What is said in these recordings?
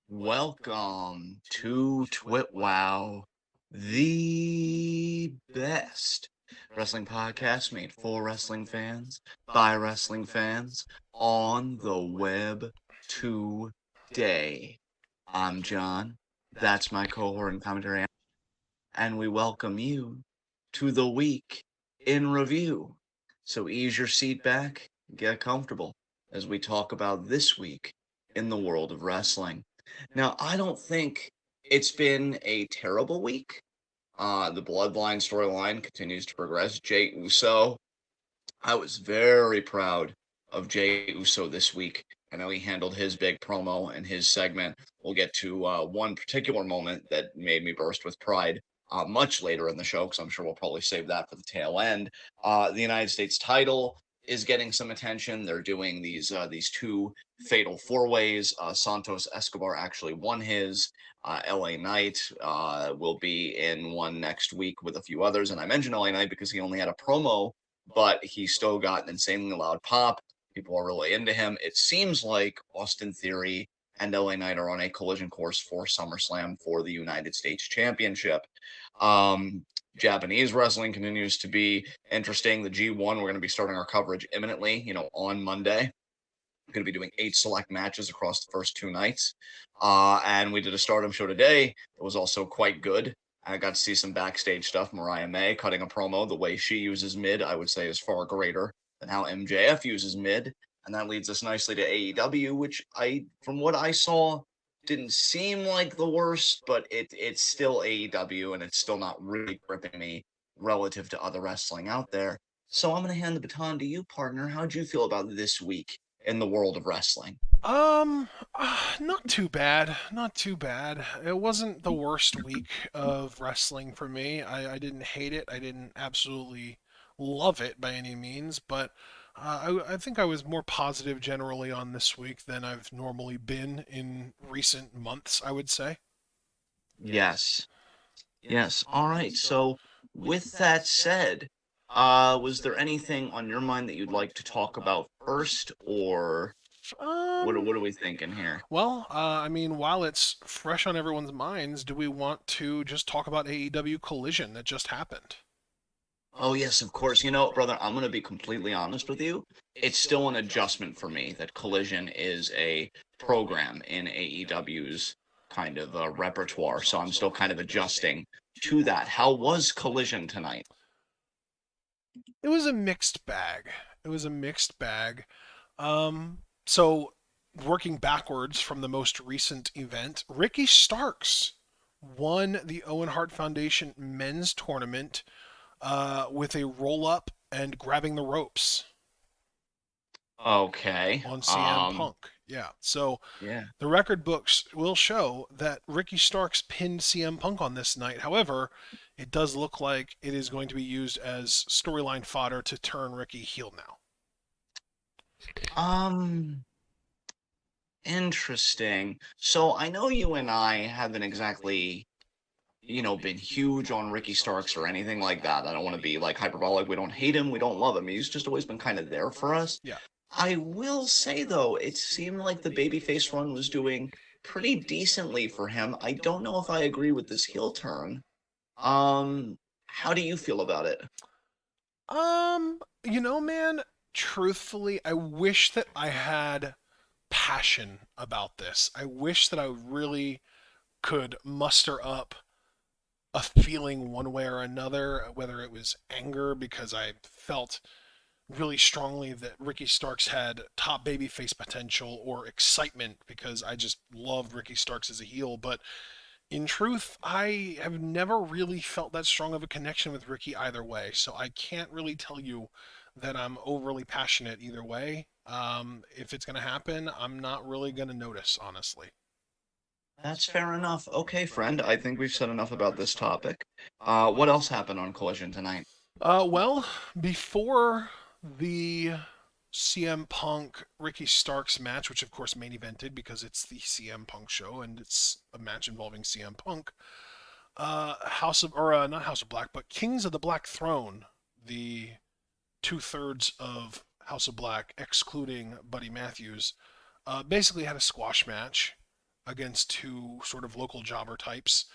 Welcome to TWitWoW, the best wrestling podcast made for wrestling fans, by wrestling fans, on the web today. I'm John, that's my cohort and commentary, and we welcome you to the week in review. So ease your seat back, get comfortable, as we talk about this week in the world of wrestling. Now, I don't think it's been a terrible week. The Bloodline storyline continues to progress. Jey Uso, I was very proud of Jey Uso this week. I know he handled his big promo and his segment. We'll get to one particular moment that made me burst with pride much later in the show, because I'm sure we'll probably save that for the tail end. The United States title is getting some attention. They're doing these two fatal four ways. Santos Escobar actually won his. LA Knight will be in one next week with a few others. And I mentioned LA Knight because he only had a promo, but he still got an insanely loud pop. People are really into him. It seems like Austin Theory and LA Knight are on a collision course for SummerSlam for the United States Championship. Japanese wrestling continues to be interesting. The G1, we're going to be starting our coverage imminently, on Monday. We're going to be doing 8 select matches across the first 2 nights. And we did a Stardom show today. It was also quite good. I got to see some backstage stuff. Mariah May cutting a promo. The way she uses mid, I would say, is far greater than how MJF uses mid. And that leads us nicely to AEW, which from what I saw, didn't seem like the worst, but it's still AEW, and it's still not really gripping me relative to other wrestling out there. So I'm going to hand the baton to you, partner. How'd you feel about this week in the world of wrestling? Not too bad. Not too bad. It wasn't the worst week of wrestling for me. I didn't hate it. I didn't absolutely love it by any means, but I think I was more positive generally on this week than I've normally been in recent months, I would say. Yes. Yes. All right. So, with that said, was there anything on your mind that you'd like to talk about first, or Um, what are we thinking here? I mean, while it's fresh on everyone's minds, do we want to just talk about AEW Collision that just happened? Oh, yes, of course. Brother, I'm going to be completely honest with you. It's still an adjustment for me that Collision is a program in AEW's kind of repertoire. So I'm still kind of adjusting to that. How was Collision tonight? It was a mixed bag. It was a mixed bag. So working backwards from the most recent event, Ricky Starks won the Owen Hart Foundation men's tournament with a roll up and grabbing the ropes Okay. on CM Punk. Yeah. So Yeah. the record books will show that Ricky Starks pinned CM Punk on this night. However, it does look like it is going to be used as storyline fodder to turn Ricky heel now. Um, Interesting. So I know you and I haven't exactly, been huge on Ricky Starks or anything like that. I don't want to be like hyperbolic. We don't hate him. We don't love him. He's just always been kind of there for us. Yeah. I will say though, it seemed like the babyface run was doing pretty decently for him. I don't know if I agree with this heel turn. How do you feel about it? Man, truthfully, I wish that I had passion about this. I wish that I really could muster up a feeling one way or another, whether it was anger because I felt really strongly that Ricky Starks had top babyface potential, or excitement because I just loved Ricky Starks as a heel. But in truth, I have never really felt that strong of a connection with Ricky either way, so I can't really tell you that I'm overly passionate either way. If it's going to happen, I'm not really going to notice, honestly. That's fair enough. Okay, friend, I think we've said enough about this topic. What else happened on Collision tonight? Well, before the CM Punk Ricky Starks match, which of course main evented because it's the CM Punk show and it's a match involving CM Punk, House of, or not House of Black, but Kings of the Black Throne, the 2/3 of House of Black, excluding Buddy Matthews, basically had a squash match. against two sort of local jobber types.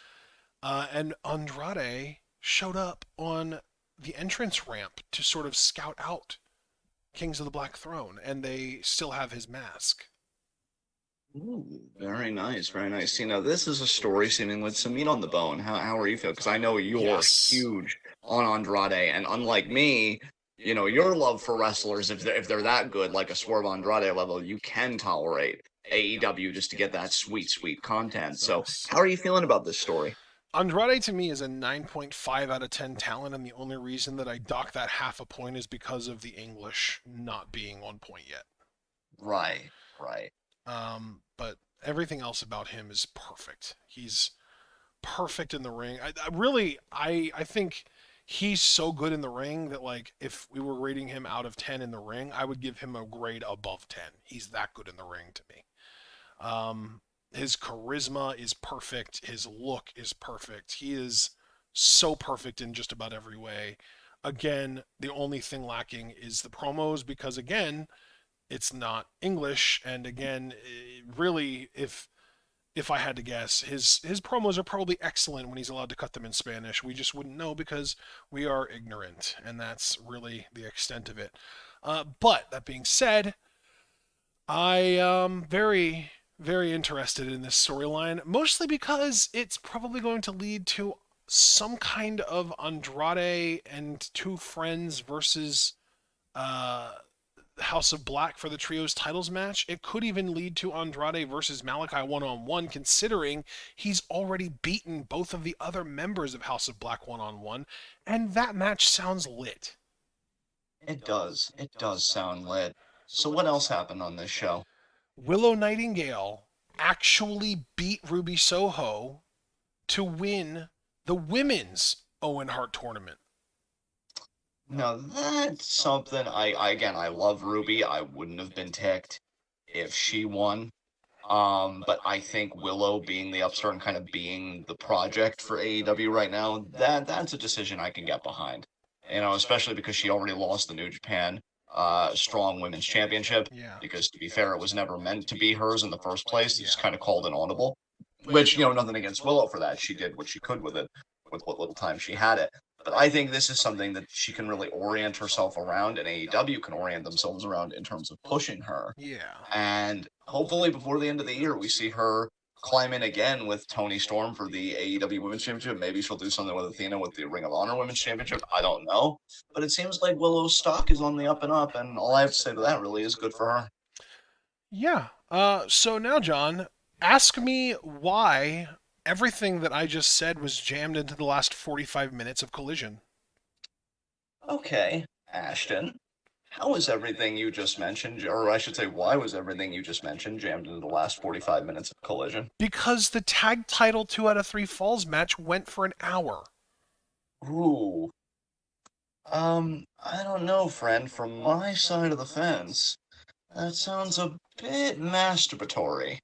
And Andrade showed up on the entrance ramp to sort of scout out Kings of the Black Throne, and they still have his mask. Ooh, very nice, very nice. See, now this is a story seeming with some meat on the bone. How are you feeling? Because I know you're Yes. huge on Andrade, and unlike me, your love for wrestlers, if they're that good, like a Swerve Andrade level, you can tolerate AEW just to get that sweet, sweet content. So, Yes. how are you feeling about this story? Andrade to me is a 9.5 out of 10 talent, and the only reason that I dock that half a point is because of the English not being on point yet. Right, right. But everything else about him is perfect. He's perfect in the ring. I think he's so good in the ring that, like, if we were rating him out of 10 in the ring, I would give him a grade above 10. He's that good in the ring to me. Um, his charisma is perfect. His look is perfect. He is so perfect in just about every way. Again, the only thing lacking is the promos because, again, it's not English. And again, really, if I had to guess, his promos are probably excellent when he's allowed to cut them in Spanish. We just wouldn't know because we are ignorant, and that's really the extent of it. But that being said, I am very, very interested in this storyline, mostly because it's probably going to lead to some kind of Andrade and two friends versus uh, House of Black for the trios titles match. It could even lead to Andrade versus Malachi one-on-one, considering he's already beaten both of the other members of House of Black one-on-one, and that match sounds lit. It does. It does sound lit. So, what else happened on this show? Willow Nightingale actually beat Ruby Soho to win the women's Owen Hart tournament. Now that's something again, I love Ruby. I wouldn't have been ticked if she won. But I think Willow being the upstart and kind of being the project for AEW right now, that's a decision I can get behind. Especially because she already lost the New Japan Strong Women's Championship. Yeah. Because to be fair, it was never meant to be hers in the first place. It's Yeah. kind of called an audible. Which, nothing against Willow for that. She did what she could with it, with what little time she had it. But I think this is something that she can really orient herself around, and AEW can orient themselves around in terms of pushing her. Yeah. And hopefully, before the end of the year, we see her climb in again with Toni Storm for the AEW Women's Championship. Maybe she'll do something with Athena with the Ring of Honor Women's Championship. I don't know. But it seems like Willow's stock is on the up and up, and all I have to say to that really is good for her. Yeah. So now, John, ask me why everything that I just said was jammed into the last 45 minutes of Collision. Okay, Ashton. How was everything you just mentioned, or I should say, why was everything you just mentioned jammed into the last 45 minutes of Collision? Because the tag title 2 out of 3 falls match went for an hour. Ooh. I don't know, friend. From my side of the fence, that sounds a bit masturbatory.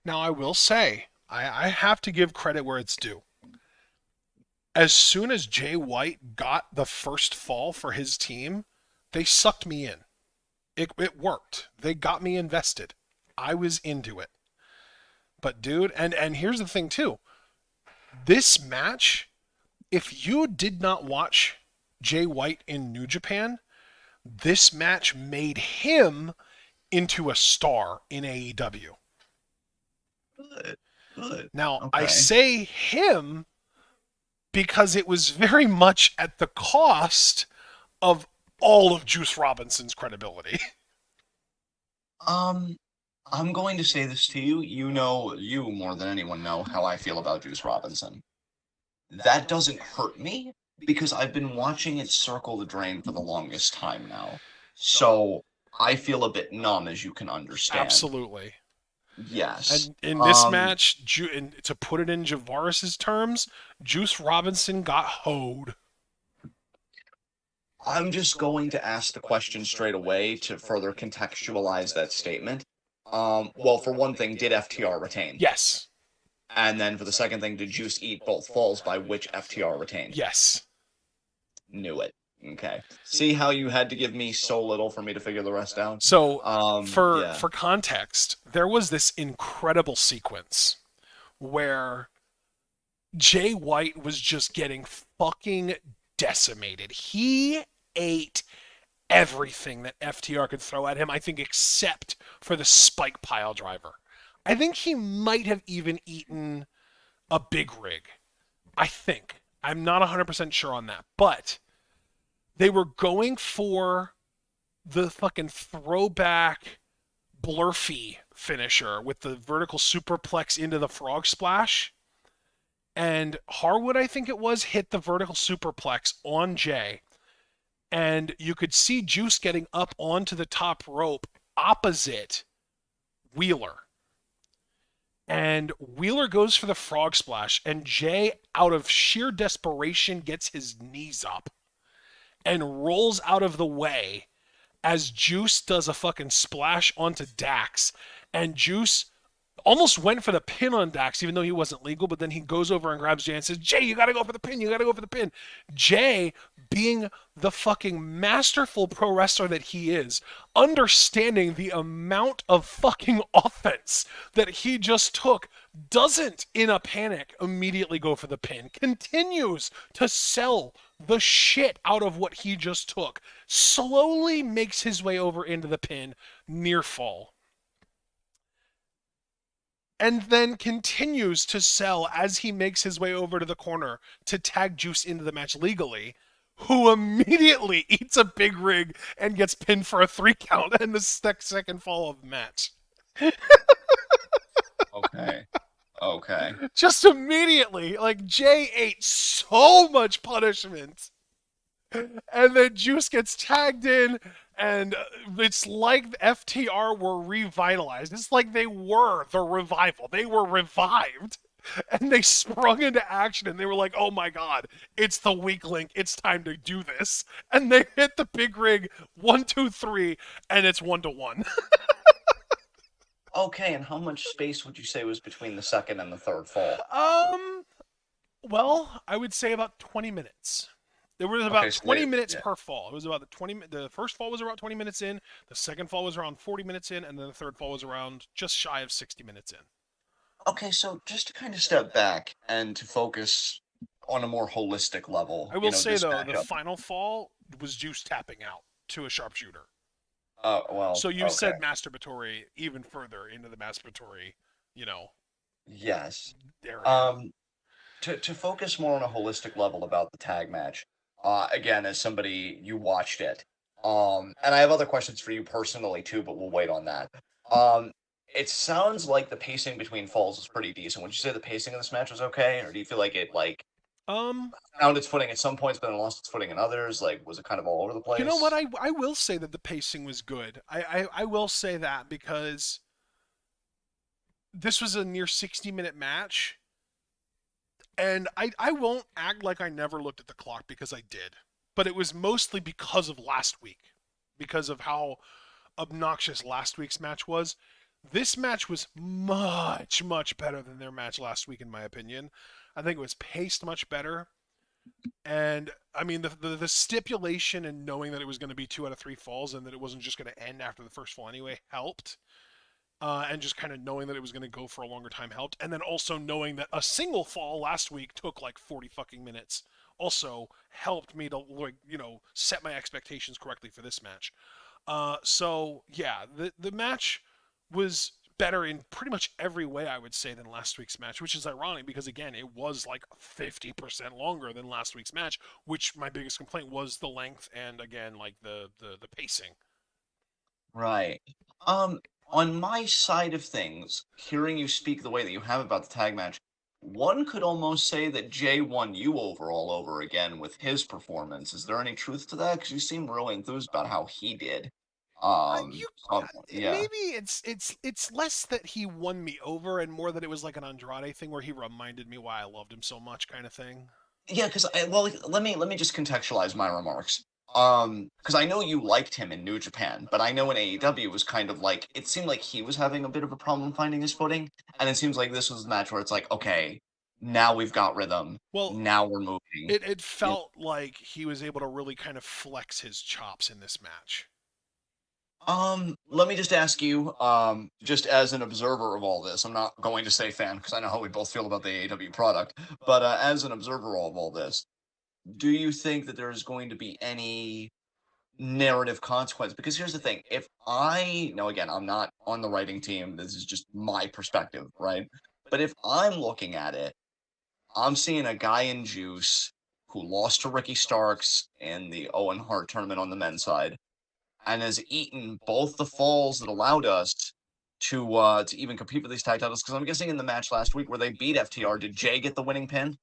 Now, I will say, I have to give credit where it's due. As soon as Jay White got the first fall for his team, they sucked me in. It worked. They got me invested. I was into it. But dude, and here's the thing too. This match, if you did not watch Jay White in New Japan, this match made him into a star in AEW. Good, good. Now, I Okay. say him because it was very much at the cost of all of Juice Robinson's credibility. Um, I'm going to say this to you. You more than anyone know how I feel about Juice Robinson. That doesn't hurt me because I've been watching it circle the drain for the longest time now. So I feel a bit numb, as you can understand. Absolutely. Yes. And in this match, to put it in Javaris's terms, Juice Robinson got hoed. I'm just going to ask the question straight away to further contextualize that statement. Well, for one thing, did FTR retain? Yes. And then for the second thing, did Juice eat both falls by which FTR retained? Yes. Knew it. Okay. See how you had to give me so little for me to figure the rest out? So Yeah. for context, there was this incredible sequence where Jay White was just getting fucking decimated. He ate everything that FTR could throw at him, I think, except for the spike pile driver. I think he might have even eaten a big rig. I think. I'm not 100% sure on that. But they were going for the fucking throwback Blurfy finisher with the vertical superplex into the frog splash. And Harwood, I think it was, hit the vertical superplex on Jay. And you could see Juice getting up onto the top rope opposite Wheeler. And Wheeler goes for the frog splash, and Jay, out of sheer desperation, gets his knees up and rolls out of the way as Juice does a fucking splash onto Dax. And Juice almost went for the pin on Dax, even though he wasn't legal, but then he goes over and grabs Jay and says, Jay, you gotta go for the pin, you gotta go for the pin. Jay, being the fucking masterful pro wrestler that he is, understanding the amount of fucking offense that he just took, doesn't, in a panic, immediately go for the pin, continues to sell the shit out of what he just took, slowly makes his way over into the pin, near fall, and then continues to sell as he makes his way over to the corner to tag Juice into the match legally, who immediately eats a big rig and gets pinned for a 3 count in the second fall of the match. Okay. Okay. Just immediately, like, Jay ate so much punishment. And then Juice gets tagged in, and it's like the FTR were revitalized. It's like they were the revival. They were revived, and they sprung into action, and they were like, oh my god, it's the weak link. It's time to do this. And they hit the big rig 1, 2, 3, and it's 1-1. Okay, and how much space would you say was between the second and the third fall? Well, I would say about 20 minutes. There was about Okay, so 20 minutes yeah. per fall. It was about the first fall was around 20 minutes in, the second fall was around 40 minutes in, and then the third fall was around just shy of 60 minutes in. Okay, so just to kind of step back and to focus on a more holistic level, I will say this though, the matchup. final fall was Juice tapping out to a sharpshooter. Well, So you okay. said masturbatory even further into the masturbatory, Yes. area. To focus more on a holistic level about the tag match, again, as somebody you watched it, and I have other questions for you personally too, but we'll wait on that. Um, it sounds like the pacing between falls is pretty decent. Would you say the pacing of this match was okay, or do you feel like it Um, found its footing at some points, but then lost its footing in others? Like, was it kind of all over the you know what? place? I will say that the pacing was good. I will say that because this was a near 60-minute match. And I won't act like I never looked at the clock because I did. But it was mostly because of last week, because of how obnoxious last week's match was. This match was much, much better than their match last week, in my opinion. I think it was paced much better. And I mean, the stipulation and knowing that it was going to be 2 out of 3 falls and that it wasn't just going to end after the first fall anyway helped. And just kind of knowing that it was going to go for a longer time helped. And then also knowing that a single fall last week took like 40 fucking minutes also helped me to, like, set my expectations correctly for this match. So yeah, the match was better in pretty much every way, I would say, than last week's match, which is ironic because again, it was like 50% longer than last week's match, which my biggest complaint was the length and again, like the pacing. Right. Um, on my side of things, hearing you speak the way that you have about the tag match, one could almost say that Jay won you over all over again with his performance. Is there any truth to that? Because you seem really enthused about how he did. You Yeah. maybe it's less that he won me over and more that it was like an Andrade thing where he reminded me why I loved him so much, kind of thing. Yeah, because let me just contextualize my remarks. Because I know you liked him in New Japan, but I know in AEW it was kind of like it seemed like he was having a bit of a problem finding his footing, and it seems like this was the match where it's like, okay, Now we've got rhythm. Well, Now we're moving. it You felt like he was able to really kind of flex his chops in this match. Let me just ask you, just as an observer of all this, I'm not going to say fan because I know how we both feel about the AEW product, but as an observer of all this, do you think that there's going to be any narrative consequence? Because here's the thing: if I now again, I'm not on the writing team. This is just my perspective, right? But if I'm looking at it, I'm seeing a guy in Juice who lost to Ricky Starks in the Owen Hart tournament on the men's side and has eaten both the falls that allowed us to even compete for these tag titles. Because I'm guessing in the match last week where they beat FTR, did Jay get the winning pin?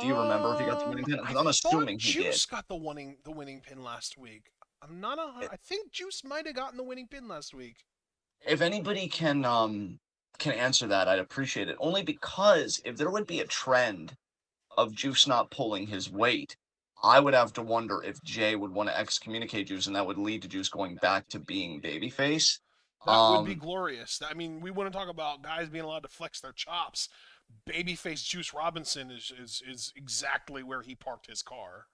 Do you remember if he got the winning pin? I Because I'm thought assuming he did. Juice got the winning pin last week. I'm not I think Juice might have gotten the winning pin last week. If anybody can answer that, I'd appreciate it. Only because if there would be a trend of Juice not pulling his weight, I would have to wonder if Jay would want to excommunicate Juice, and that would lead to Juice going back to being babyface. That would be Um, glorious. I mean, we want to talk about guys being allowed to flex their chops. Babyface Juice Robinson is exactly where he parked his car.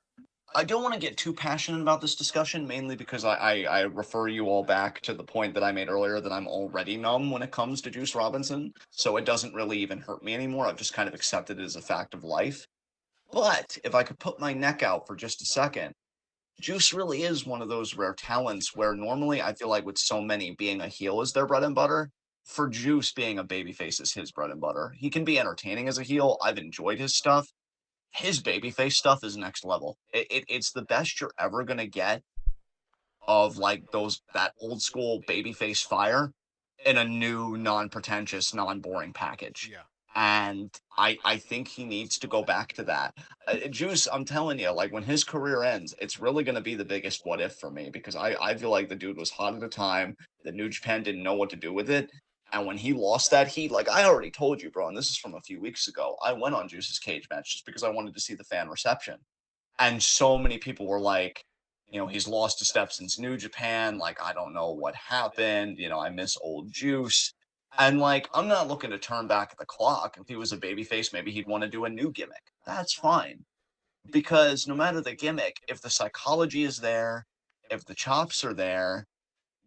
I don't want to get too passionate about this discussion, mainly because I refer you all back to the point that I made earlier that I'm already numb when it comes to Juice Robinson, so it doesn't really even hurt me anymore. I've just kind of accepted it as a fact of life. But if I could put my neck out for just a second, Juice really is one of those rare talents where normally I feel like with so many being a heel is their bread and butter. For Juice, being a babyface is his bread and butter. He can be entertaining as a heel. I've enjoyed his stuff. His babyface stuff is next level. It's the best you're ever gonna get of like those that old school babyface fire in a new, non-pretentious, non-boring package. Yeah. And I think he needs to go back to that. Juice, I'm telling you, like when his career ends, it's really going to be the biggest what if for me because I feel like the dude was hot at the time. The New Japan didn't know what to do with it. And when he lost that heat, like I already told you, bro, and this is from a few weeks ago, I went on Juice's cage match just because I wanted to see the fan reception. And so many people were like, he's lost a step since New Japan. Like, I don't know what happened. I miss old Juice. And like, I'm not looking to turn back the clock. If he was a babyface, maybe he'd want to do a new gimmick. That's fine. Because no matter the gimmick, if the psychology is there, if the chops are there,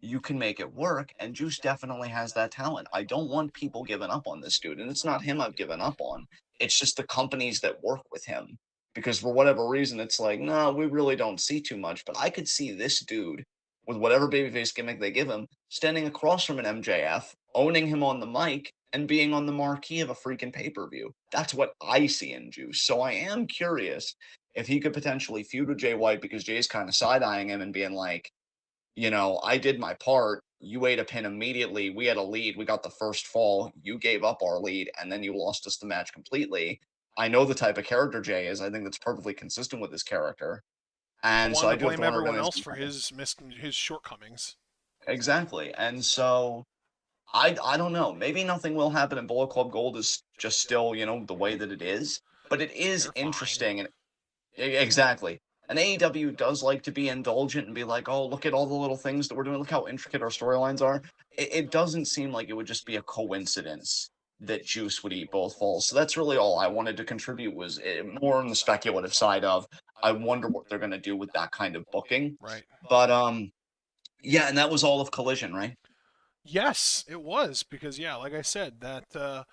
you can make it work. And Juice definitely has that talent. I don't want people giving up on this dude. And it's not him I've given up on. It's just the companies that work with him. Because for whatever reason, it's like, no, we really don't see too much. But I could see this dude with whatever babyface gimmick they give him, standing across from an MJF, owning him on the mic, and being on the marquee of a freaking pay-per-view. That's what I see in Juice. So I am curious if he could potentially feud with Jay White because Jay's kind of side-eyeing him and being like, I did my part. You ate a pin immediately. We had a lead. We got the first fall. You gave up our lead, and then you lost us the match completely. I know the type of character Jay is. I think that's perfectly consistent with his character. I And so wanted I to do have to blame wonder everyone when else it's for his shortcomings. exactly. And so I don't know. Maybe nothing will happen and Bullet Club Gold is just still, the way that it is. But it is They're fine. interesting and exactly. And AEW does like to be indulgent and be like, oh, look at all the little things that we're doing. Look how intricate our storylines are. It doesn't seem like it would just be a coincidence that Juice would eat both falls. So that's really all I wanted to contribute was more on the speculative side of I wonder what they're going to do with that kind of booking. Right. But yeah, and that was all of Collision, right? Yes, it was because yeah, like I said, that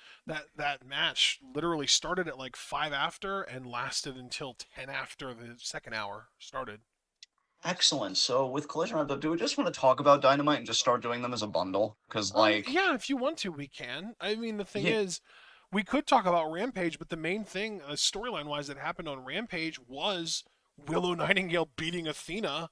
match literally started at like 5 after and lasted until 10 after the second hour started. Excellent. So with Collision Wrap-Up, do we just want to talk about Dynamite and just start doing them as a bundle? Because Yeah, if you want to, we can. I mean, the thing yeah, is, we could talk about Rampage, but the main thing, storyline wise, that happened on Rampage was Willow Nightingale beating Athena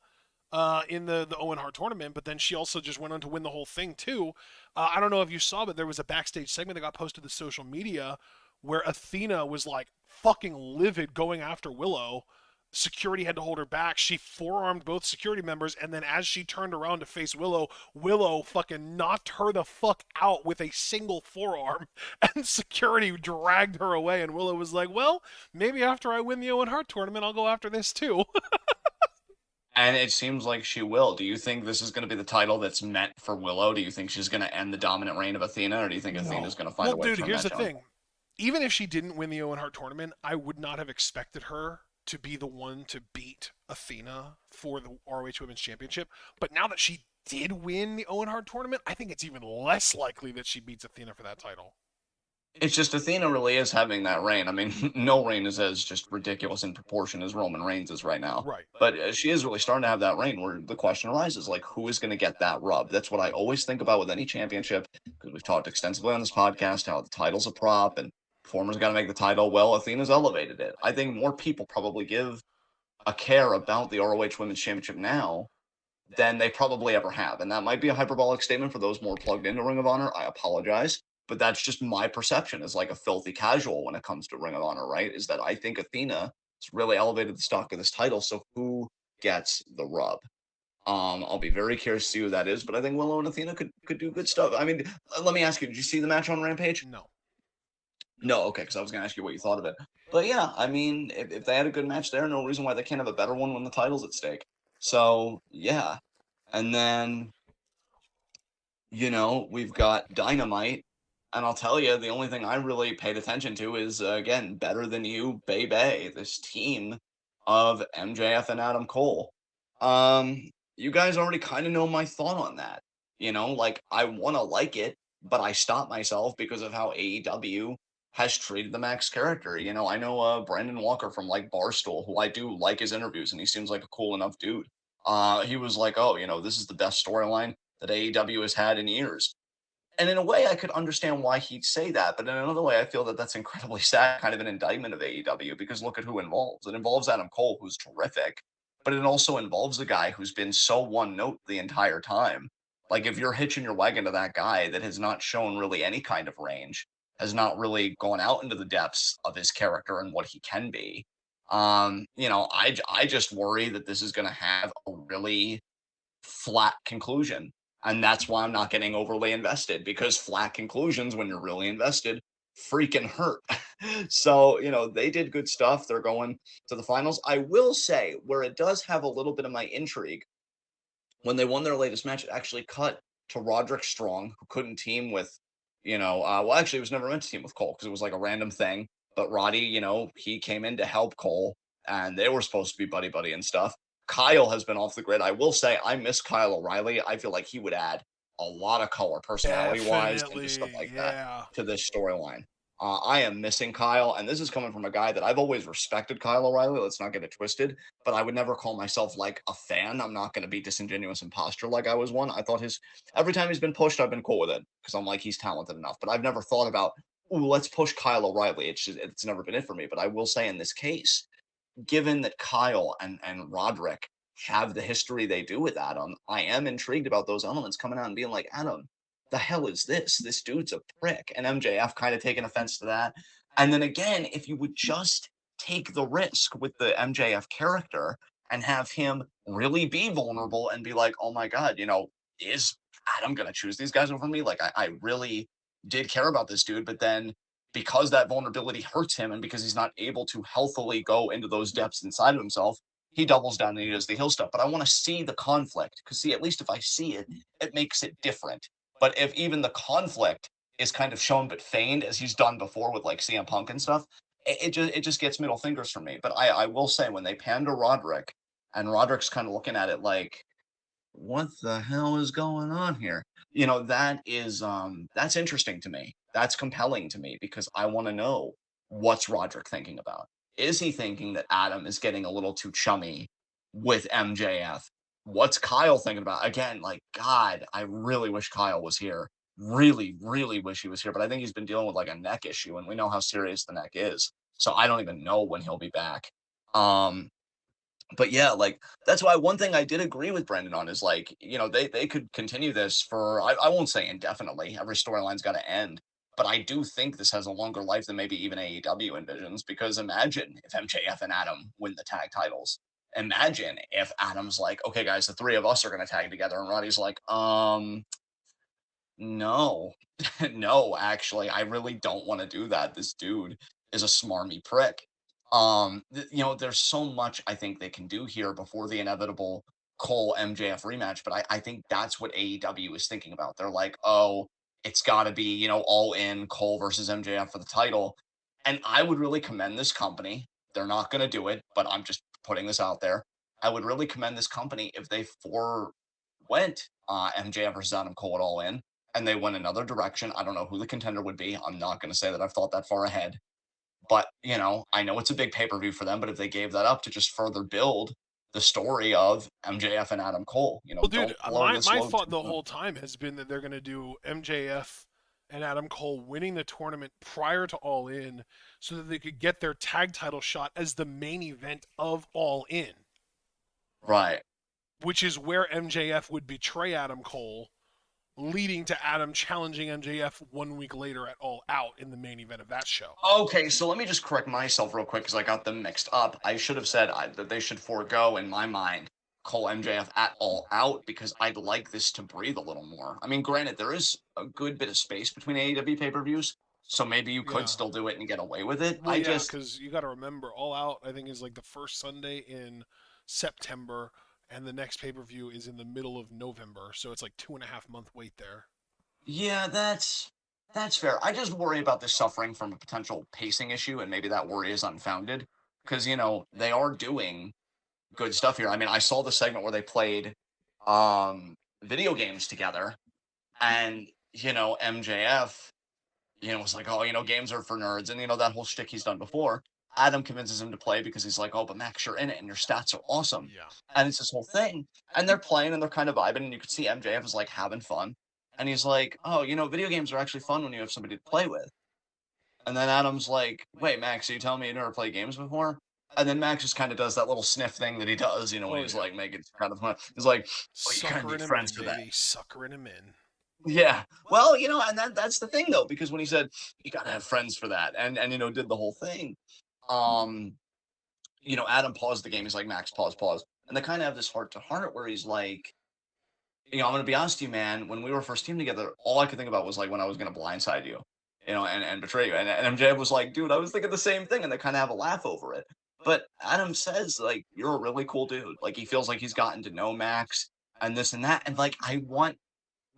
in the Owen Hart tournament, but then she also just went on to win the whole thing too. I don't know if you saw, but there was a backstage segment that got posted to social media where Athena was like fucking livid going after Willow. Security had to hold her back. She forearmed both security members, and then as she turned around to face Willow, Willow fucking knocked her the fuck out with a single forearm, and security dragged her away. And Willow was like, "Well, maybe after I win the Owen Hart tournament, I'll go after this too." and it seems like she will. Do you think this is going to be the title that's meant for Willow? Do you think she's going to end the dominant reign of Athena, or do you think Athena's No. going to find Well, a way to dude, turn here's that the down? thing. even if she didn't win the Owen Hart tournament, I would not have expected her to be the one to beat Athena for the ROH Women's Championship. But now that she did win the Owen Hart tournament, I think it's even less likely that she beats Athena for that title. It's just Athena really is having that reign. I mean, no reign is as just ridiculous in proportion as Roman Reigns is right now. Right. But she is really starting to have that reign where the question arises, like, who is going to get that rub? That's what I always think about with any championship, because we've talked extensively on this podcast how the title's a prop and performers got to make the title. Well, Athena's elevated it. I think more people probably give a care about the ROH Women's Championship now than they probably ever have. And that might be a hyperbolic statement for those more plugged into Ring of Honor. I apologize. But that's just my perception as like a filthy casual when it comes to Ring of Honor, right? Is that I think Athena has really elevated the stock of this title. So who gets the rub? I'll be very curious to see who that is, but I think Willow and Athena could do good stuff. I mean, let me ask you, did you see the match on Rampage? No. No, okay, because I was gonna ask you what you thought of it. But yeah, I mean, if they had a good match there, no reason why they can't have a better one when the title's at stake. So yeah. And then we've got Dynamite. And I'll tell you, the only thing I really paid attention to is, again, Better Than You, Baby, this team of MJF and Adam Cole. You guys already kind of know my thought on that. Like, I want to like it, but I stop myself because of how AEW has treated the Max character. I know Brandon Walker from, like, Barstool, who I do like his interviews, and he seems like a cool enough dude. He was like, oh, this is the best storyline that AEW has had in years. And in a way, I could understand why he'd say that, but in another way, I feel that that's incredibly sad, kind of an indictment of AEW, because look at who involves. It involves Adam Cole, who's terrific, but it also involves a guy who's been so one note the entire time. Like, if you're hitching your wagon to that guy that has not shown really any kind of range, has not really gone out into the depths of his character and what he can be, I just worry that this is going to have a really flat conclusion. And that's why I'm not getting overly invested, because flat conclusions, when you're really invested, freaking hurt. So, they did good stuff. They're going to the finals. I will say, where it does have a little bit of my intrigue, when they won their latest match, it actually cut to Roderick Strong, who couldn't team with, well, actually, it was never meant to team with Cole because it was like a random thing. But Roddy, he came in to help Cole, and they were supposed to be buddy buddy and stuff. Kyle has been off the grid. I will say, I miss Kyle O'Reilly. I feel like he would add a lot of color, personality wise, and just stuff Definitely. like that Yeah. to this storyline. I am missing Kyle, and this is coming from a guy that I've always respected, Kyle O'Reilly. Let's not get it twisted, but I would never call myself like a fan. I'm not going to be disingenuous imposter like I was one. I thought every time he's been pushed, I've been cool with it because I'm like, he's talented enough. But I've never thought about, ooh, let's push Kyle O'Reilly. It's never been it for me. But I will say in this case, given that Kyle and Roderick have the history they do with Adam, I am intrigued about those elements coming out and being like, Adam, the hell is this? This dude's a prick. And MJF kind of taking offense to that. And then again, if you would just take the risk with the MJF character and have him really be vulnerable and be like, oh my God, is Adam going to choose these guys over me? Like, I really did care about this dude, but then because that vulnerability hurts him and because he's not able to healthily go into those depths inside of himself, he doubles down and he does the heel stuff. But I want to see the conflict because, see, at least if I see it, it makes it different. But if even the conflict is kind of shown but feigned, as he's done before with like CM Punk and stuff, it just gets middle fingers from me. But I will say when they pan to Roderick and Roderick's kind of looking at it like, what the hell is going on here? That's interesting to me. That's compelling to me because I want to know what's Roderick thinking about. Is he thinking that Adam is getting a little too chummy with MJF? What's Kyle thinking about? Again, like, God, I really wish Kyle was here. Really, really wish he was here. But I think he's been dealing with like a neck issue, and we know how serious the neck is. So I don't even know when he'll be back. Um, but yeah, like that's why one thing I did agree with Brendan on is like, they could continue this for I won't say indefinitely. Every storyline's got to end. But I do think this has a longer life than maybe even AEW envisions because imagine if MJF and Adam win the tag titles. Imagine if Adam's like, okay, guys, the three of us are gonna tag together, and Roddy's like, no, no, actually, I really don't want to do that. This dude is a smarmy prick. There's so much I think they can do here before the inevitable Cole MJF rematch, but I think that's what AEW is thinking about. They're like, oh, it's got to be, all in Cole versus MJF for the title. And I would really commend this company. They're not going to do it, but I'm just putting this out there. I would really commend this company if they forewent MJF versus Adam Cole at All In and they went another direction. I don't know who the contender would be. I'm not going to say that I've thought that far ahead. But, I know it's a big pay-per-view for them, but if they gave that up to just further build the story of MJF and Adam Cole, Well, dude, don't blow my this my load thought too the soon. whole time has been that they're gonna do MJF and Adam Cole winning the tournament prior to All In, so that they could get their tag title shot as the main event of All In, Right. which is where MJF would betray Adam Cole, leading to Adam challenging MJF 1 week later at All Out in the main event of that show. Okay, so let me just correct myself real quick because I got them mixed up. I should have said that they should forego, in my mind, Cole MJF at All Out because I'd like this to breathe a little more. I mean, granted, there is a good bit of space between AEW pay-per-views, so maybe you could Yeah. still do it and get away with it. Well, yeah, because you got to remember, All Out I think is like the first Sunday in September, and the next pay per view is in the middle of November, so it's like 2.5 month wait there. Yeah, that's fair. I just worry about this suffering from a potential pacing issue, and maybe that worry is unfounded because they are doing good stuff here. I mean, I saw the segment where they played video games together, and MJF, was like, oh, games are for nerds, and that whole shtick he's done before. Adam convinces him to play because he's like, oh, but Max, you're in it, and your stats are awesome, Yeah. and it's this whole thing, and they're playing and they're kind of vibing, and you can see MJF is like having fun, and he's like, oh, video games are actually fun when you have somebody to play with, and then Adam's like, wait, Max, are you telling me you never played games before? And then Max just kind of does that little sniff thing that he does, when Oh he's yeah. like making kind of fun. He's like, well, you kind of Suckering need him friends in, for that. baby. Suckering him in. Yeah. Well, and that's the thing though, because when he said you gotta have friends for that, and did the whole thing, um, Adam paused the game. He's like, Max, pause, pause. And they kind of have this heart to heart where he's like, I'm gonna be honest with you, man, when we were first team together, all I could think about was like when I was gonna blindside you, and betray you. And MJ was like, dude, I was thinking the same thing, and they kind of have a laugh over it. But Adam says, like, you're a really cool dude. Like he feels like he's gotten to know Max and this and that. And like I want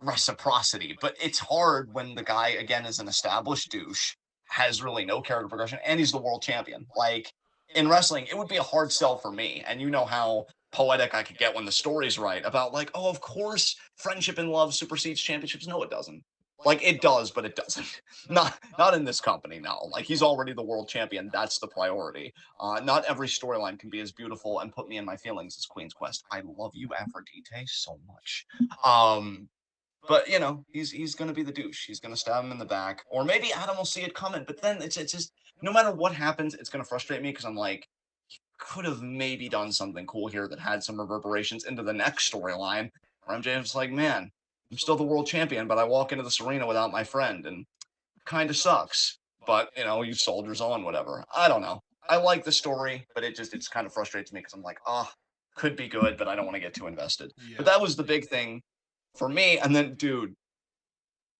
reciprocity, but it's hard when the guy again is an established douche, has really no character progression, and he's the world champion. Like in wrestling, it would be a hard sell for me, and you know how poetic I could get when the story's right about like, oh, of course, friendship and love supersedes championships. No, it doesn't. Like it does, but it doesn't. Not in this company. No, like he's already the world champion. That's the priority. Not every storyline can be as beautiful and put me in my feelings as Queen's Quest. I love you, Aphrodite, so much. But he's gonna be the douche. He's gonna stab him in the back, or maybe Adam will see it coming. But then it's just no matter what happens, it's gonna frustrate me because I'm like, could have maybe done something cool here that had some reverberations into the next storyline. Where MJF's like, man, I'm still the world champion, but I walk into this arena without my friend, and kind of sucks. But you soldiers on, whatever. I don't know. I like the story, but it's kind of frustrates me because I'm like, could be good, but I don't want to get too invested. But Yeah. that was the big thing for me. And then, dude,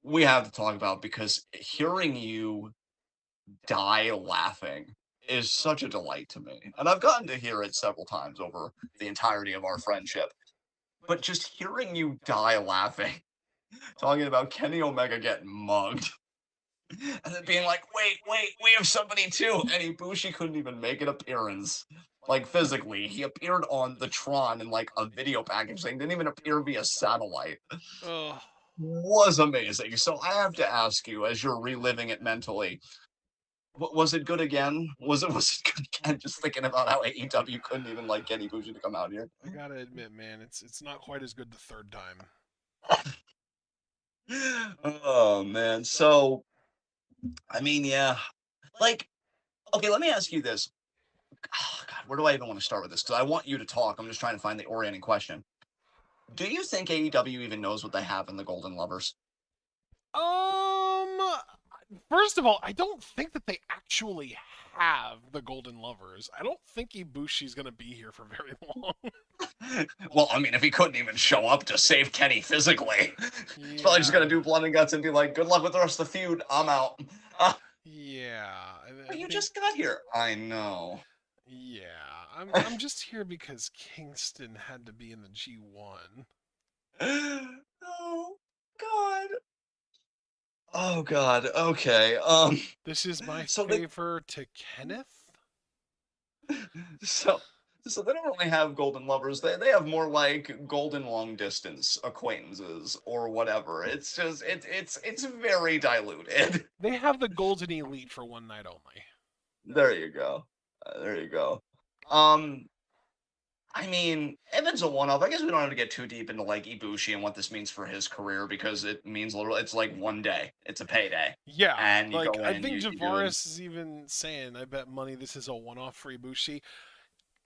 we have to talk about because hearing you die laughing is such a delight to me. And I've gotten to hear it several times over the entirety of our friendship. But just hearing you die laughing, talking about Kenny Omega getting mugged, and then being like, wait, we have somebody too. And Ibushi couldn't even make an appearance. Like physically, he appeared on the Tron in like a video package thing, didn't even appear via satellite. Oh. Was amazing. So I have to ask you, as you're reliving it mentally, was it good again? Was it good again? Just thinking about how AEW couldn't even like get Ibushi to come out here. I gotta admit, man, it's not quite as good the third time. Oh man. So I mean, yeah. Like, okay, let me ask you this. Oh, God, where do I even want to start with this? Because I want you to talk. I'm just trying to find the orienting question. Do you think AEW even knows what they have in the Golden Lovers? Um, First of all, I don't think that they actually have the Golden Lovers. I don't think Ibushi's gonna be here for very long. Well, I mean, if he couldn't even show up to save Kenny physically, he's probably just Yeah. gonna do blood and guts and be like, "Good luck with the rest of the feud. I'm out." Yeah, I But you think. just got here. I know. Yeah, I'm just here because Kingston had to be in the G1. Oh God. Oh God. Okay. This is my So they favor to Kenneth. so so they don't really have golden lovers. They have more like golden long distance acquaintances or whatever. It's just it's very diluted. They have the Golden Elite for one night only. There you go. There you go. Um, I mean, if it's a one-off, I guess we don't have to get too deep into like Ibushi and what this means for his career because it means literally it's like one day. It's a payday. Yeah, And you like go I in, think you do it. Javaris is even saying, I bet money this is a one-off for Ibushi.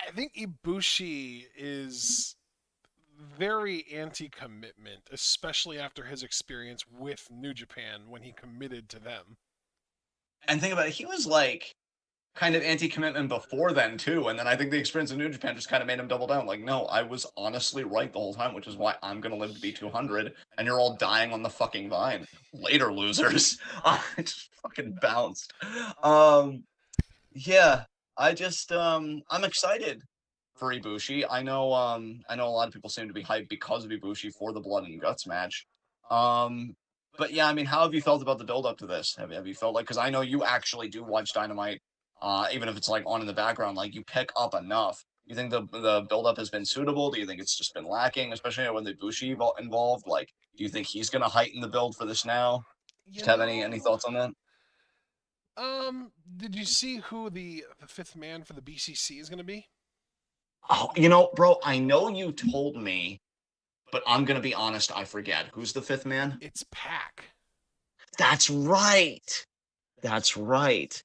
I think Ibushi is very anti-commitment, especially after his experience with New Japan when he committed to them. And think about it, he was like kind of anti-commitment before then too, and then I think the experience in New Japan just kind of made him double down. Like, no, I was honestly right the whole time, which is why I'm gonna live to be 200, and you're all dying on the fucking vine. Later, losers. I just fucking bounced. Um, yeah, I'm excited for Ibushi. I know a lot of people seem to be hyped because of Ibushi for the Blood and Guts match. Um, but yeah, I mean, how have you felt about the build up to this? Have you felt like, because I know you actually do watch Dynamite, even if it's like on in the background, like you pick up enough. You think the build up has been suitable? Do you think it's just been lacking, especially when the Ibushi involved? Like, do you think he's gonna heighten the build for this now? You Just have any know, thoughts on that? did you see who the fifth man for the BCC is going to be? Oh, bro, I know you told me, but I'm gonna be honest, I forget. Who's the fifth man? It's Pack. That's right. That's right.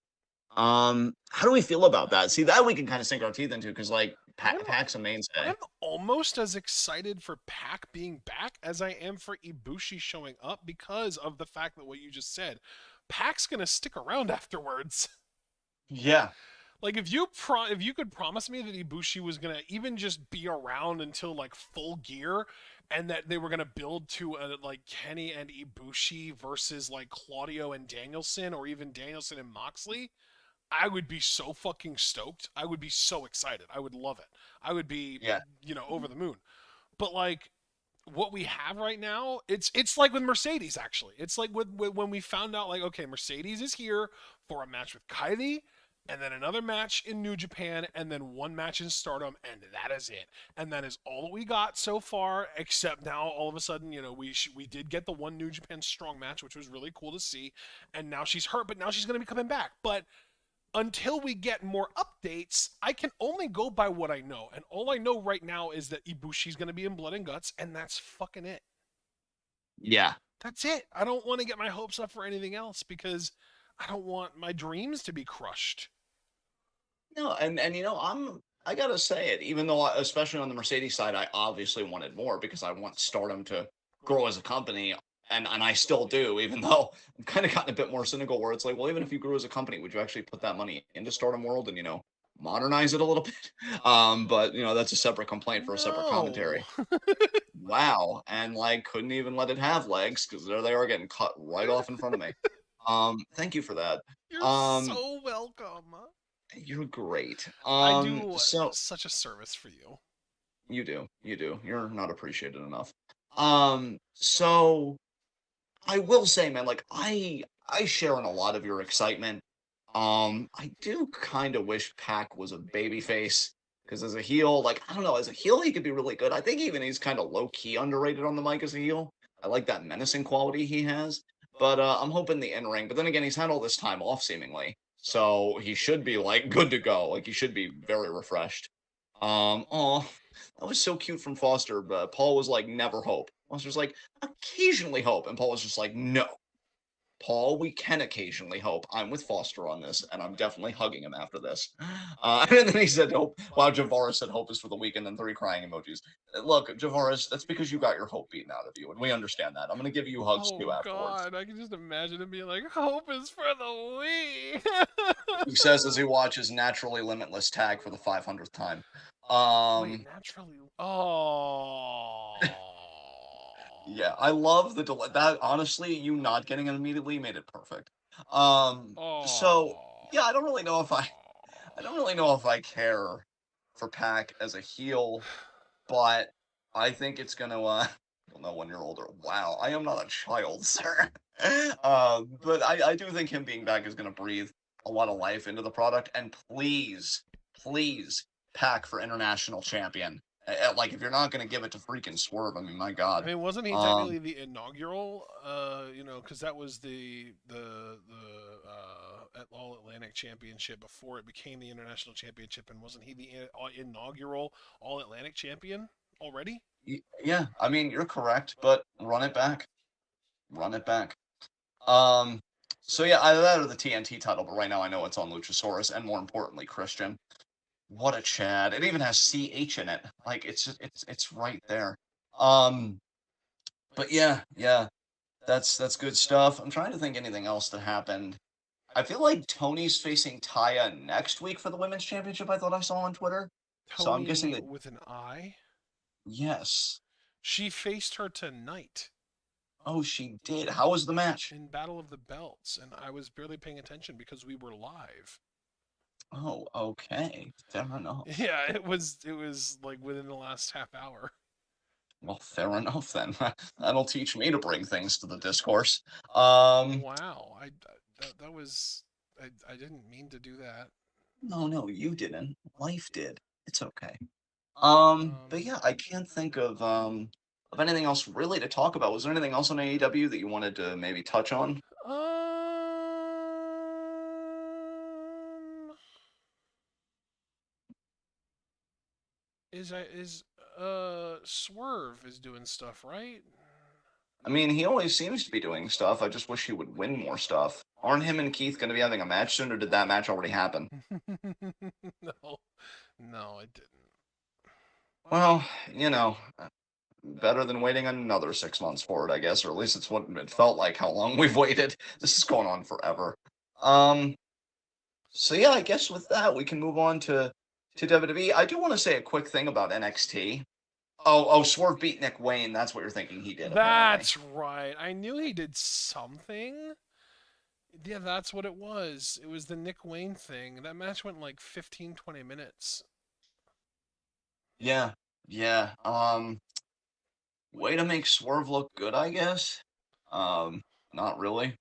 How do we feel about that? See, that we can kind of sink our teeth into because, like, I'm Pac's a mainstay. I'm almost as excited for Pac being back as I am for Ibushi showing up because of the fact that what you just said. Pac's gonna stick around afterwards. Yeah, Like if you could promise me that Ibushi was gonna even just be around until like full gear, and that they were gonna build to a like Kenny and Ibushi versus like Claudio and Danielson, or even Danielson and Moxley, I would be so fucking stoked. I would be so excited. I would love it. I would be, yeah, over the moon. But like what we have right now, it's like with Mercedes actually. It's like when we found out like okay, Mercedes is here for a match with Kylie, and then another match in New Japan, and then one match in Stardom, and that is it. And that is all that we got so far. Except now, all of a sudden, we did get the one New Japan Strong match, which was really cool to see. And now she's hurt, but now she's going to be coming back. But until we get more updates, I can only go by what I know. And all I know right now is that Ibushi's going to be in Blood and Guts, and that's fucking it. yeah. That's it. I don't want to get my hopes up for anything else because I don't want my dreams to be crushed. No, and I gotta say it. Even though, especially on the Mercedes side, I obviously wanted more because I want Stardom to grow as a company, and I still do. Even though I've kind of gotten a bit more cynical, where it's like, well, even if you grew as a company, would you actually put that money into Stardom World and modernize it a little bit? But that's a separate complaint for a separate No. commentary. Wow, and like couldn't even let it have legs because there they are getting cut right off in front of me. Thank you for that. You're Um, so welcome. you're great. I do So such a service for you. you do. You're not appreciated enough. So I will say, man, like I share in a lot of your excitement. I do kind of wish Pac was a babyface because as a heel, like I don't know, as a heel he could be really good. I think even he's kind of low key underrated on the mic as a heel. I like that menacing quality he has, but I'm hoping the in ring. But then again, he's had all this time off seemingly, so he should be like good to go. Like he should be very refreshed. Oh, that was so cute from Foster. But Paul was like, never hope. Foster's like, occasionally hope, and Paul was just like, no. Paul, we can occasionally hope. I'm with Foster on this, and I'm definitely hugging him after this. And then he said, "Hope." Wow, Javaris said, "Hope is for the weak," and then 3 crying emojis. Look, Javaris, that's because you got your hope beaten out of you, and we understand that. I'm gonna give you hugs Oh too afterwards. God, I can just imagine him being like, "Hope is for the weak." He says as he watches Naturally Limitless tag for the 500th time. Wait, Um, naturally. Oh. yeah, I love the delay. That honestly, you not getting it immediately made it perfect. So Oh. yeah, I don't really know if I care for Pac as a heel, but I think it's gonna You'll know when you're older. Wow, I am not a child, sir. But I do think him being back is going to breathe a lot of life into the product. And please, please pack for international champion. Like, if you're not going to give it to freaking Swerve, I mean, my I God. mean, wasn't he Um, technically the inaugural? Because that was the All Atlantic Championship before it became the International Championship, and wasn't he the inaugural All Atlantic champion already? yeah, I mean, you're correct, but run it back. Run it back. Um, so yeah, either that or the TNT title, but right now I know it's on Luchasaurus, and more importantly, Christian. What a Chad. It even has CH in it. Like it's right there. Um, but yeah, that's good stuff. I'm trying to think anything else that happened. I feel like Tony's facing Taya next week for the women's championship. I thought I saw on Twitter. So I'm guessing Tony that with an I. yes. She faced her tonight Oh, she did. How was the match? in Battle of the Belts, and I was barely paying attention because we were live. Oh, okay. Fair enough. Yeah, it was like within the last half hour. Well, fair enough then. That'll teach me to bring things to the discourse. Um, Wow, that was I didn't mean to do that. no, you didn't. Life did. It's okay. But Um, yeah, I can't think of anything else really to talk about. Was there anything else on AEW that you wanted to maybe touch on? um, is Swerve is doing stuff, right? I mean, he always seems to be doing stuff. I just wish he would win more stuff. Aren't him and Keith going to be having a match soon, or did that match already happen? No, no, it didn't. Well, you know, better than waiting another 6 months for it, I guess, or at least it's what it felt like how long we've waited. This is going on forever. Um, so yeah, I guess with that we can move on to WWE. I do want to say a quick thing about NXT. Oh, Swerve beat Nick Wayne. That's what you're thinking he did, apparently. That's right. I knew he did something. Yeah, that's what it was. It was the Nick Wayne thing. That match went like 15, 20 minutes. Yeah, yeah. Way to make Swerve look good, I guess. Not really.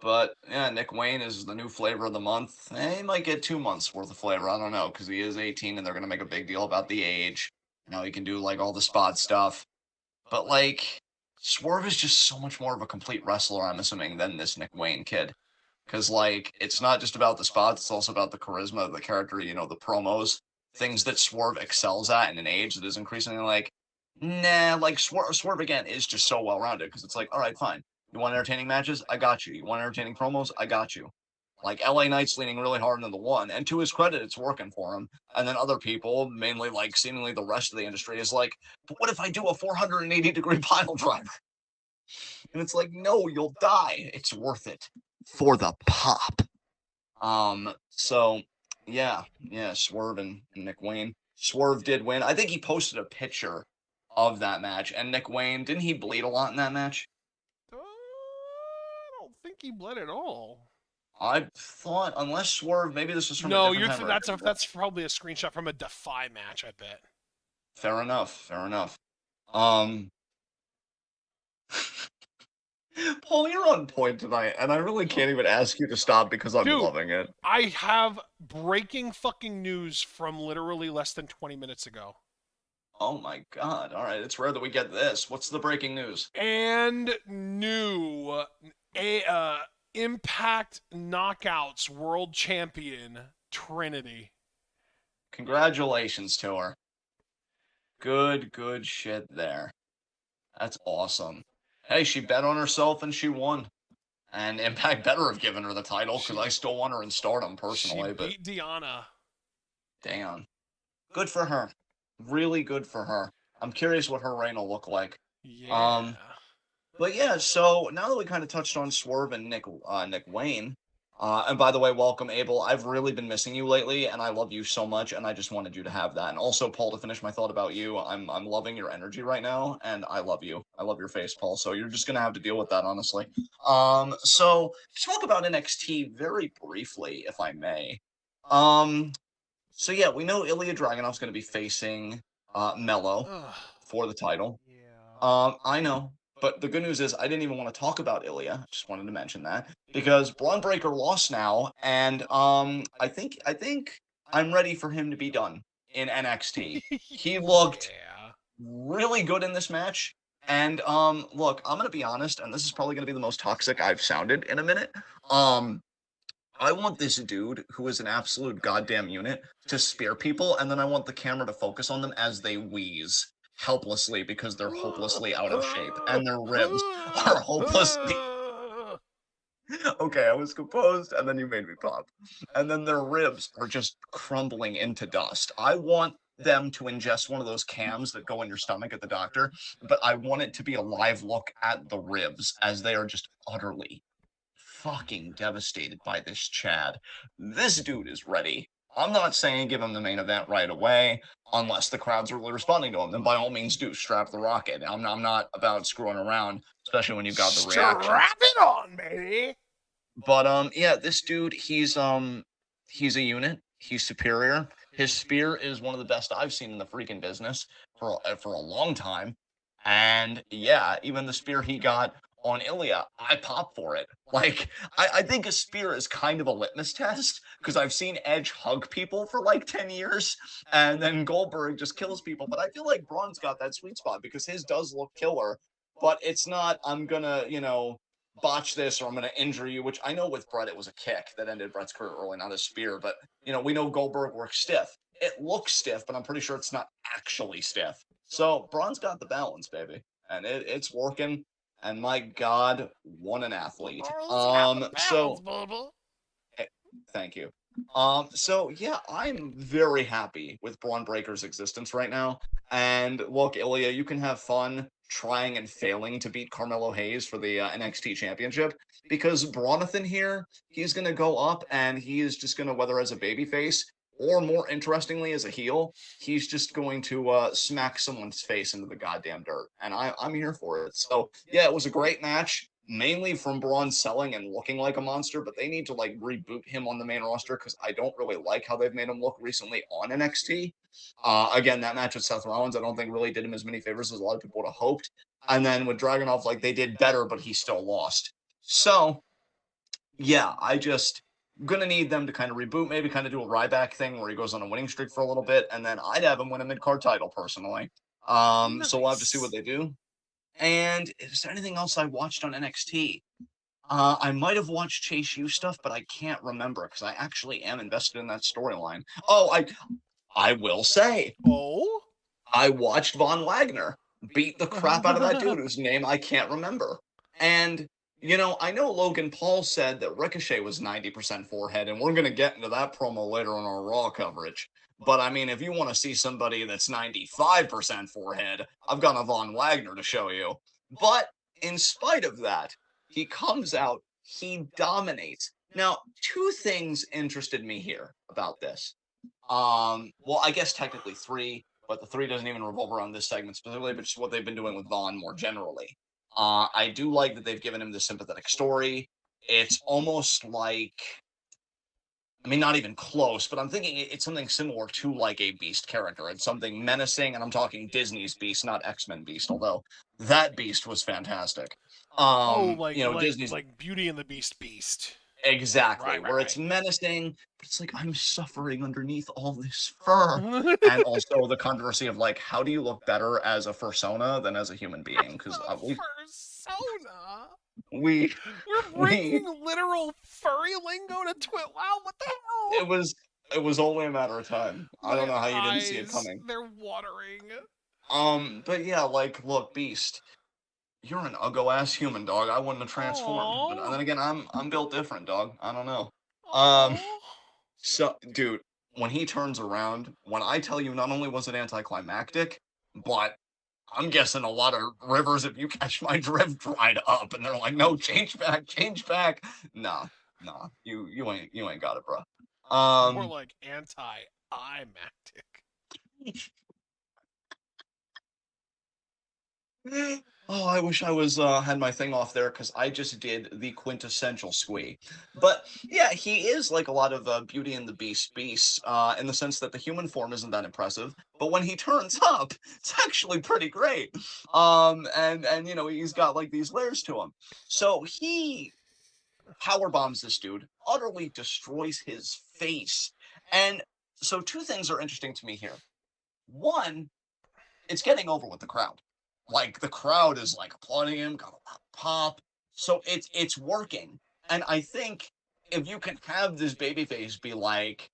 But yeah, Nick Wayne is the new flavor of the month. He might get 2 months worth of flavor. I don't know, because he is 18 and they're gonna make a big deal about the age. Now he can do like all the spot stuff. But like Swerve is just so much more of a complete wrestler, I'm assuming, than this Nick Wayne kid. Because like it's not just about the spots, it's also about the charisma of the character, the promos, things that Swerve excels at in an age that is increasingly like, nah, like Swerve again is just so well rounded because it's like, all right, fine. You want entertaining matches? I got you. You want entertaining promos? I got you. Like LA Knight's leaning really hard into the one, and to his credit, it's working for him. And then other people, mainly like seemingly the rest of the industry, is like, but what if I do a 480-degree pile driver? And it's like, no, you'll die. It's worth it for the pop. So yeah, Swerve and Nick Wayne. Swerve did win. I think he posted a picture of that match, and Nick Wayne, didn't he bleed a lot in that match? I don't think he bled at all. I thought, unless Swerve, maybe this was from a No, different time or a different. that's probably a screenshot from a Defy match. I bet. Fair enough. Fair enough. Um, Paul, you're on point tonight, and I really can't even ask you to stop because I'm Dude, loving it. I have breaking fucking news from literally less than 20 minutes ago. Oh my God! All right, it's rare that we get this. What's the breaking news? And new a Impact Knockouts World Champion Trinity. Congratulations to her. Good shit there. That's awesome. Hey, she bet on herself and she won. And Impact better have given her the title because She I still want her in Stardom she personally, but beat Deanna. damn. Good for her. Really good for her. I'm curious what her reign will look like. Yeah. Um, but yeah, so now that we kind of touched on Swerve and Nick Wayne, and by the way, welcome Abel. I've really been missing you lately, and I love you so much, and I just wanted you to have that. And also, Paul, to finish my thought about you, I'm loving your energy right now, and I love you. I love your face, Paul. So you're just gonna have to deal with that, honestly. So to talk about NXT very briefly, if I may. Um, so yeah, we know Ilya Dragunov's gonna be facing Mello Ugh. for the title. Yeah. I know, but the good news is I didn't even want to talk about Ilya. Just wanted to mention that because Braun Breaker lost now, and I think I'm ready for him to be done in NXT. He looked Yeah. really good in this match. And look, I'm gonna be honest, and this is probably gonna be the most toxic I've sounded in a minute. Um, I want this dude who is an absolute goddamn unit to spear people, and then I want the camera to focus on them as they wheeze helplessly because they're hopelessly out of shape and their ribs are hopelessly. Okay, I was composed, and then you made me pop. And then their ribs are just crumbling into dust. I want them to ingest one of those cams that go in your stomach at the doctor, but I want it to be a live look at the ribs as they are just utterly fucking devastated by this Chad. This dude is ready. I'm not saying give him the main event right away, unless the crowd's really responding to him. Then by all means do strap the rocket. I'm not about screwing around, especially when you've got the reactions. Strap it on, baby. But yeah, this dude, he's a unit. He's superior. His spear is one of the best I've seen in the freaking business for a long time. And yeah, even the spear he got on Ilya, I pop for it. Like, I think a spear is kind of a litmus test because I've seen Edge hug people for like 10 years and then Goldberg just kills people. But I feel like Braun's got that sweet spot because his does look killer, but it's not, I'm gonna, botch this or I'm going to injure you, which I know with Brett, it was a kick that ended Brett's career early, not a spear. But, we know Goldberg works stiff. It looks stiff, but I'm pretty sure it's not actually stiff. So Braun's got the balance, baby. And it's working. And my God, what an athlete. Braun's got the balance, So baby. thank you. So yeah, I'm very happy with Braun Breaker's existence right now. And look, Ilya, you can have fun trying and failing to beat Carmelo Hayes for the NXT Championship because Braunathan here, he's gonna go up and he is just gonna, whether as a babyface or more interestingly as a heel, he's just going to smack someone's face into the goddamn dirt, and I'm here for it. So yeah, it was a great match mainly from Braun selling and looking like a monster, but they need to like reboot him on the main roster because I don't really like how they've made him look recently on NXT. Again, that match with Seth Rollins, I don't think really did him as many favors as a lot of people would have hoped. And then with Dragunov, like they did better, but he still lost. So yeah, I just gonna need them to kind of reboot, maybe kind of do a Ryback thing where he goes on a winning streak for a little bit, and then I'd have him win a mid card title personally. So we'll have to see what Nice. they do. And is there anything else I watched on NXT? I might have watched Chase U stuff, but I can't remember because I actually am invested in that storyline. Oh, I will say Oh? I watched Von Wagner beat the crap out of that dude whose name I can't remember. And I know Logan Paul said that Ricochet was 90% forehead, and we're gonna get into that promo later on our Raw coverage. But I mean, if you want to see somebody that's 95% forehead, I've got a Von Wagner to show you. But in spite of that, he comes out, he dominates. Now, two things interested me here about this. Well, I guess technically three, but the three doesn't even revolve around this segment specifically, but just what they've been doing with Vaughn more generally. I do like that they've given him this sympathetic story. It's almost like, I mean, not even close, but I'm thinking it's something similar to like a Beast character. It's something menacing, and I'm talking Disney's Beast, not X-Men Beast, although that Beast was fantastic. Oh, like Disney's Beauty and the Beast Beast. exactly, where it's Right. menacing, but it's like I'm suffering underneath all this fur. And also the controversy of like, how do you look better as a fursona than as a human being? Because Persona. we We're we bringing literal furry lingo to TWitWoW. What the hell? it was it was only a matter of time. I don't My know how you didn't see it eyes, coming. they're watering. But yeah, like, look, Beast, you're an uggo ass human, dog. I wouldn't have transformed, but then Aww. again, I'm built different, dog. I don't know. Um, Aww. so, dude, when he turns around, when I tell you, not only was it anticlimactic, but I'm guessing a lot of rivers, if you catch my drift, dried up, and they're like, no, change back, change back. Nah, nah, you ain't got it, bro. More Um, like anti-imactic. Oh, I wish I was had my thing off there because I just did the quintessential squee. But yeah, he is like a lot of Beauty and the Beast beasts in the sense that the human form isn't that impressive, but when he turns up, it's actually pretty great. And you know he's got like these layers to him. So he power bombs this dude, utterly destroys his face, and so two things are interesting to me here. One, it's getting over with the crowd. Like the crowd is like applauding him, got a lot of pop. So it's working. And I think if you can have this babyface be like,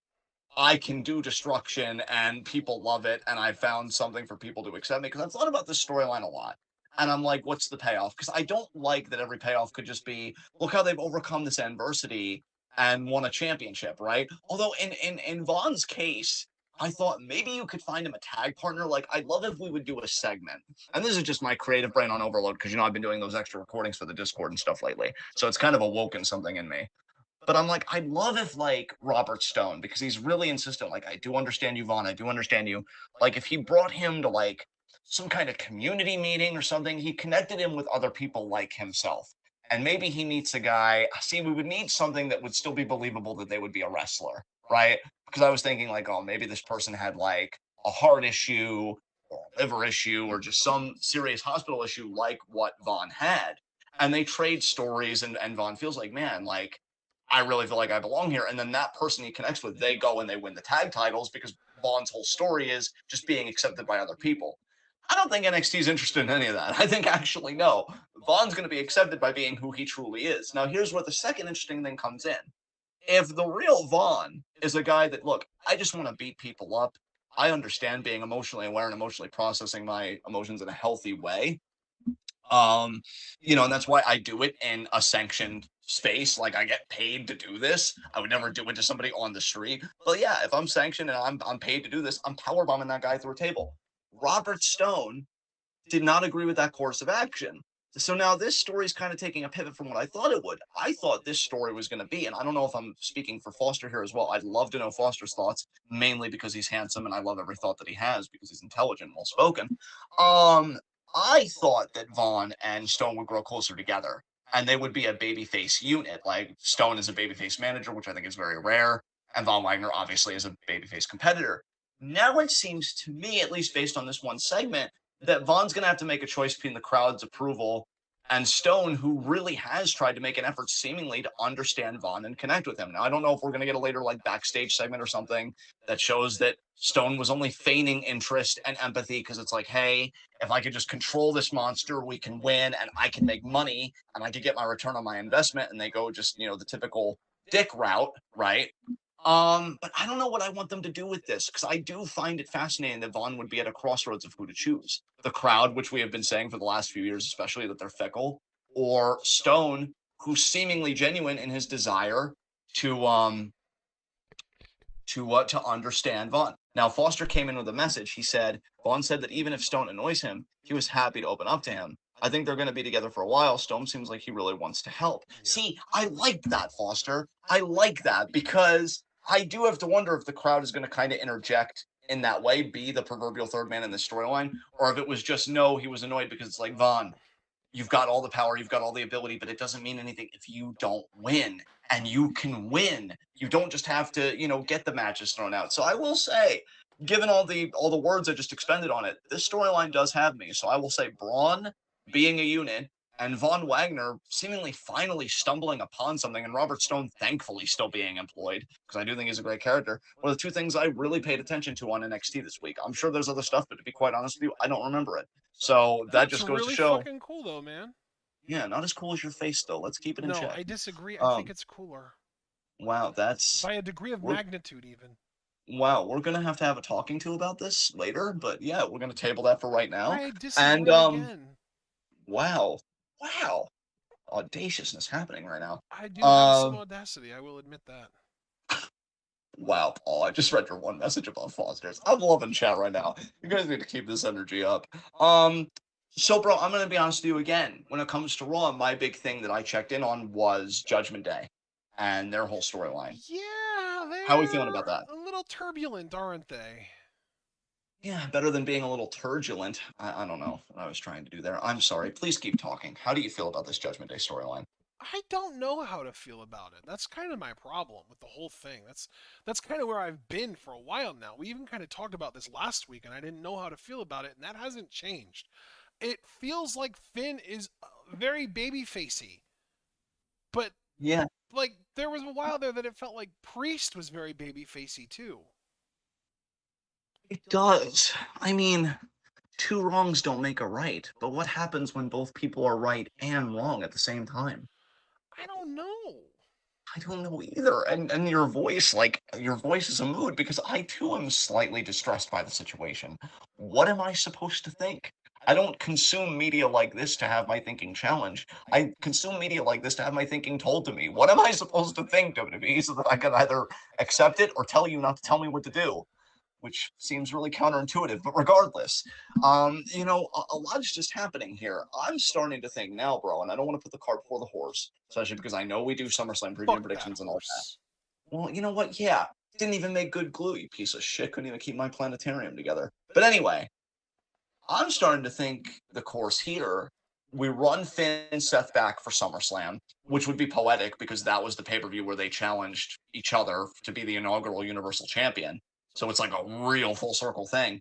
I can do destruction and people love it, and I found something for people to accept me, because I've thought about this storyline a lot. And I'm like, what's the payoff? Because I don't like that every payoff could just be, look how they've overcome this adversity and won a championship, right? Although in Vaughn's case, I thought maybe you could find him a tag partner. Like, I'd love if we would do a segment. And this is just my creative brain on overload, because I've been doing those extra recordings for the Discord and stuff lately. So it's kind of awoken something in me. But I'm like, I'd love if like Robert Stone, because he's really insistent. Like, I do understand you, Vaughn. I do understand you. Like, if he brought him to like some kind of community meeting or something, he connected him with other people like himself. And maybe he meets a guy. See, we would need something that would still be believable that they would be a wrestler, right? Because I was thinking, like, oh, maybe this person had like a heart issue or a liver issue or just some serious hospital issue like what Vaughn had. And they trade stories, and Vaughn feels like, man, like, I really feel like I belong here. And then that person he connects with, they go and they win the tag titles, because Vaughn's whole story is just being accepted by other people. I don't think NXT is interested in any of that. I think actually, no. Vaughn's going to be accepted by being who he truly is. Now, here's where the second interesting thing comes in. If the real Vaughn is a guy that, look, I just want to beat people up, I understand being emotionally aware and emotionally processing my emotions in a healthy way. Um, and that's why I do it in a sanctioned space. Like, I get paid to do this. I would never do it to somebody on the street. But yeah, if I'm sanctioned and I'm paid to do this, I'm power bombing that guy through a table. Robert Stone did not agree with that course of action. So now this story is kind of taking a pivot from what I thought it would. I thought this story was going to be, and I don't know if I'm speaking for Foster here as well. I'd love to know Foster's thoughts, mainly because he's handsome and I love every thought that he has because he's intelligent and well spoken. Um, I thought that Vaughn and Stone would grow closer together and they would be a babyface unit. Like, Stone is a babyface manager, which I think is very rare, and Von Wagner obviously is a babyface competitor. Now it seems to me, at least based on this one segment, that Vaughn's going to have to make a choice between the crowd's approval and Stone, who really has tried to make an effort seemingly to understand Vaughn and connect with him. Now, I don't know if we're going to get a later like backstage segment or something that shows that Stone was only feigning interest and empathy, because it's like, hey, if I could just control this monster, we can win and I can make money and I could get my return on my investment. And they go just, the typical dick route, right? But I don't know what I want them to do with this, because I do find it fascinating that Vaughn would be at a crossroads of who to choose. The crowd, which we have been saying for the last few years, especially, that they're fickle, or Stone, who's seemingly genuine in his desire to to understand Vaughn. Now, Foster came in with a message. He said, Vaughn said that even if Stone annoys him, he was happy to open up to him. I think they're going to be together for a while. Stone seems like he really wants to help. Yeah. See, I like that, Foster. I like that, because I do have to wonder if the crowd is going to kind of interject in that way, be the proverbial third man in the storyline, or if it was just, no, he was annoyed because it's like, Vaughn, you've got all the power, you've got all the ability, but it doesn't mean anything if you don't win. And you can win. You don't just have to, get the matches thrown out. So I will say, given all the words I just expended on it, this storyline does have me. So I will say Braun being a unit and Von Wagner seemingly finally stumbling upon something, and Robert Stone thankfully still being employed, because I do think he's a great character, were the two things I really paid attention to on NXT this week. I'm sure there's other stuff, but to be quite honest with you, I don't remember it. So that That's just goes to really show, fucking cool, though, man. yeah, not as cool as your face, though. Let's keep it in No, check. I disagree. I think Um, it's cooler. wow, that's By a degree of we're magnitude, even. wow, we're gonna have a talking to about this later, but yeah, we're gonna table that for right now. I And disagree again. wow, wow, audaciousness happening right now. I do have some Um, audacity, I will admit that. wow, Paul, I just read your one message about Foster's. I'm loving chat right now. You guys need to keep this energy up. Um, so bro, I'm gonna be honest with you again. When it comes to Raw, my big thing that I checked in on was Judgment Day and their whole storyline. Yeah, How are we feeling about they're that? a little turbulent, aren't they? Yeah, better than being a little turbulent. I don't know what I was trying to do there. I'm sorry. Please keep talking. How do you feel about this Judgment Day storyline? I don't know how to feel about it. That's kind of my problem with the whole thing. That's kind of where I've been for a while now. We even kind of talked about this last week, and I didn't know how to feel about it, and that hasn't changed. It feels like Finn is very baby facey, but Yeah, like there was a while there that it felt like Priest was very baby facey too. it does. I mean, two wrongs don't make a right, but what happens when both people are right and wrong at the same time? I don't know. I don't know either. And your voice, like your voice is a mood because I too am slightly distressed by the situation. What am I supposed to think? I don't consume media like this to have my thinking challenged. I consume media like this to have my thinking told to me. What am I supposed to think, WWE, so that I can either accept it or tell you not to tell me what to do? Which seems really counterintuitive, but regardless, a lot's just happening here. I'm starting to think now, bro, and I don't want to put the cart before the horse, especially because I know we do SummerSlam preview and Fuck that predictions and all that. horse. Well, you know what? Yeah, didn't even make good glue, you piece of shit. Couldn't even keep my planetarium together. But anyway, I'm starting to think the course here. We run Finn and Seth back for SummerSlam, which would be poetic because that was the pay per view where they challenged each other to be the inaugural Universal Champion. So it's like a real full circle thing.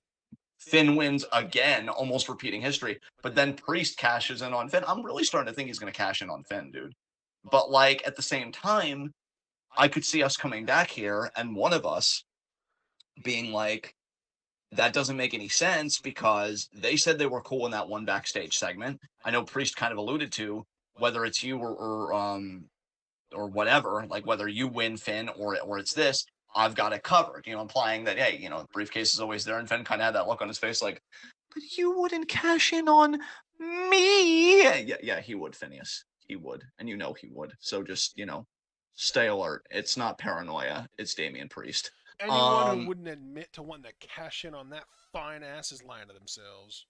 Finn wins again, almost repeating history, but then Priest cashes in on Finn. I'm really starting to think he's going to cash in on Finn, dude. But like at the same time, I could see us coming back here and one of us being like, that doesn't make any sense because they said they were cool in that one backstage segment. I know Priest kind of alluded to whether it's you or whatever, like whether you win Finn or it's this, I've got it covered. Implying that hey, the briefcase is always there, and Finn kind of had that look on his face, like, but you wouldn't cash in on me. Yeah, yeah, he would, Phineas. He would, and he would. So just stay alert. It's not paranoia. It's Damian Priest. Anyone who Um, wouldn't admit to wanting to cash in on that fine ass is lying to themselves.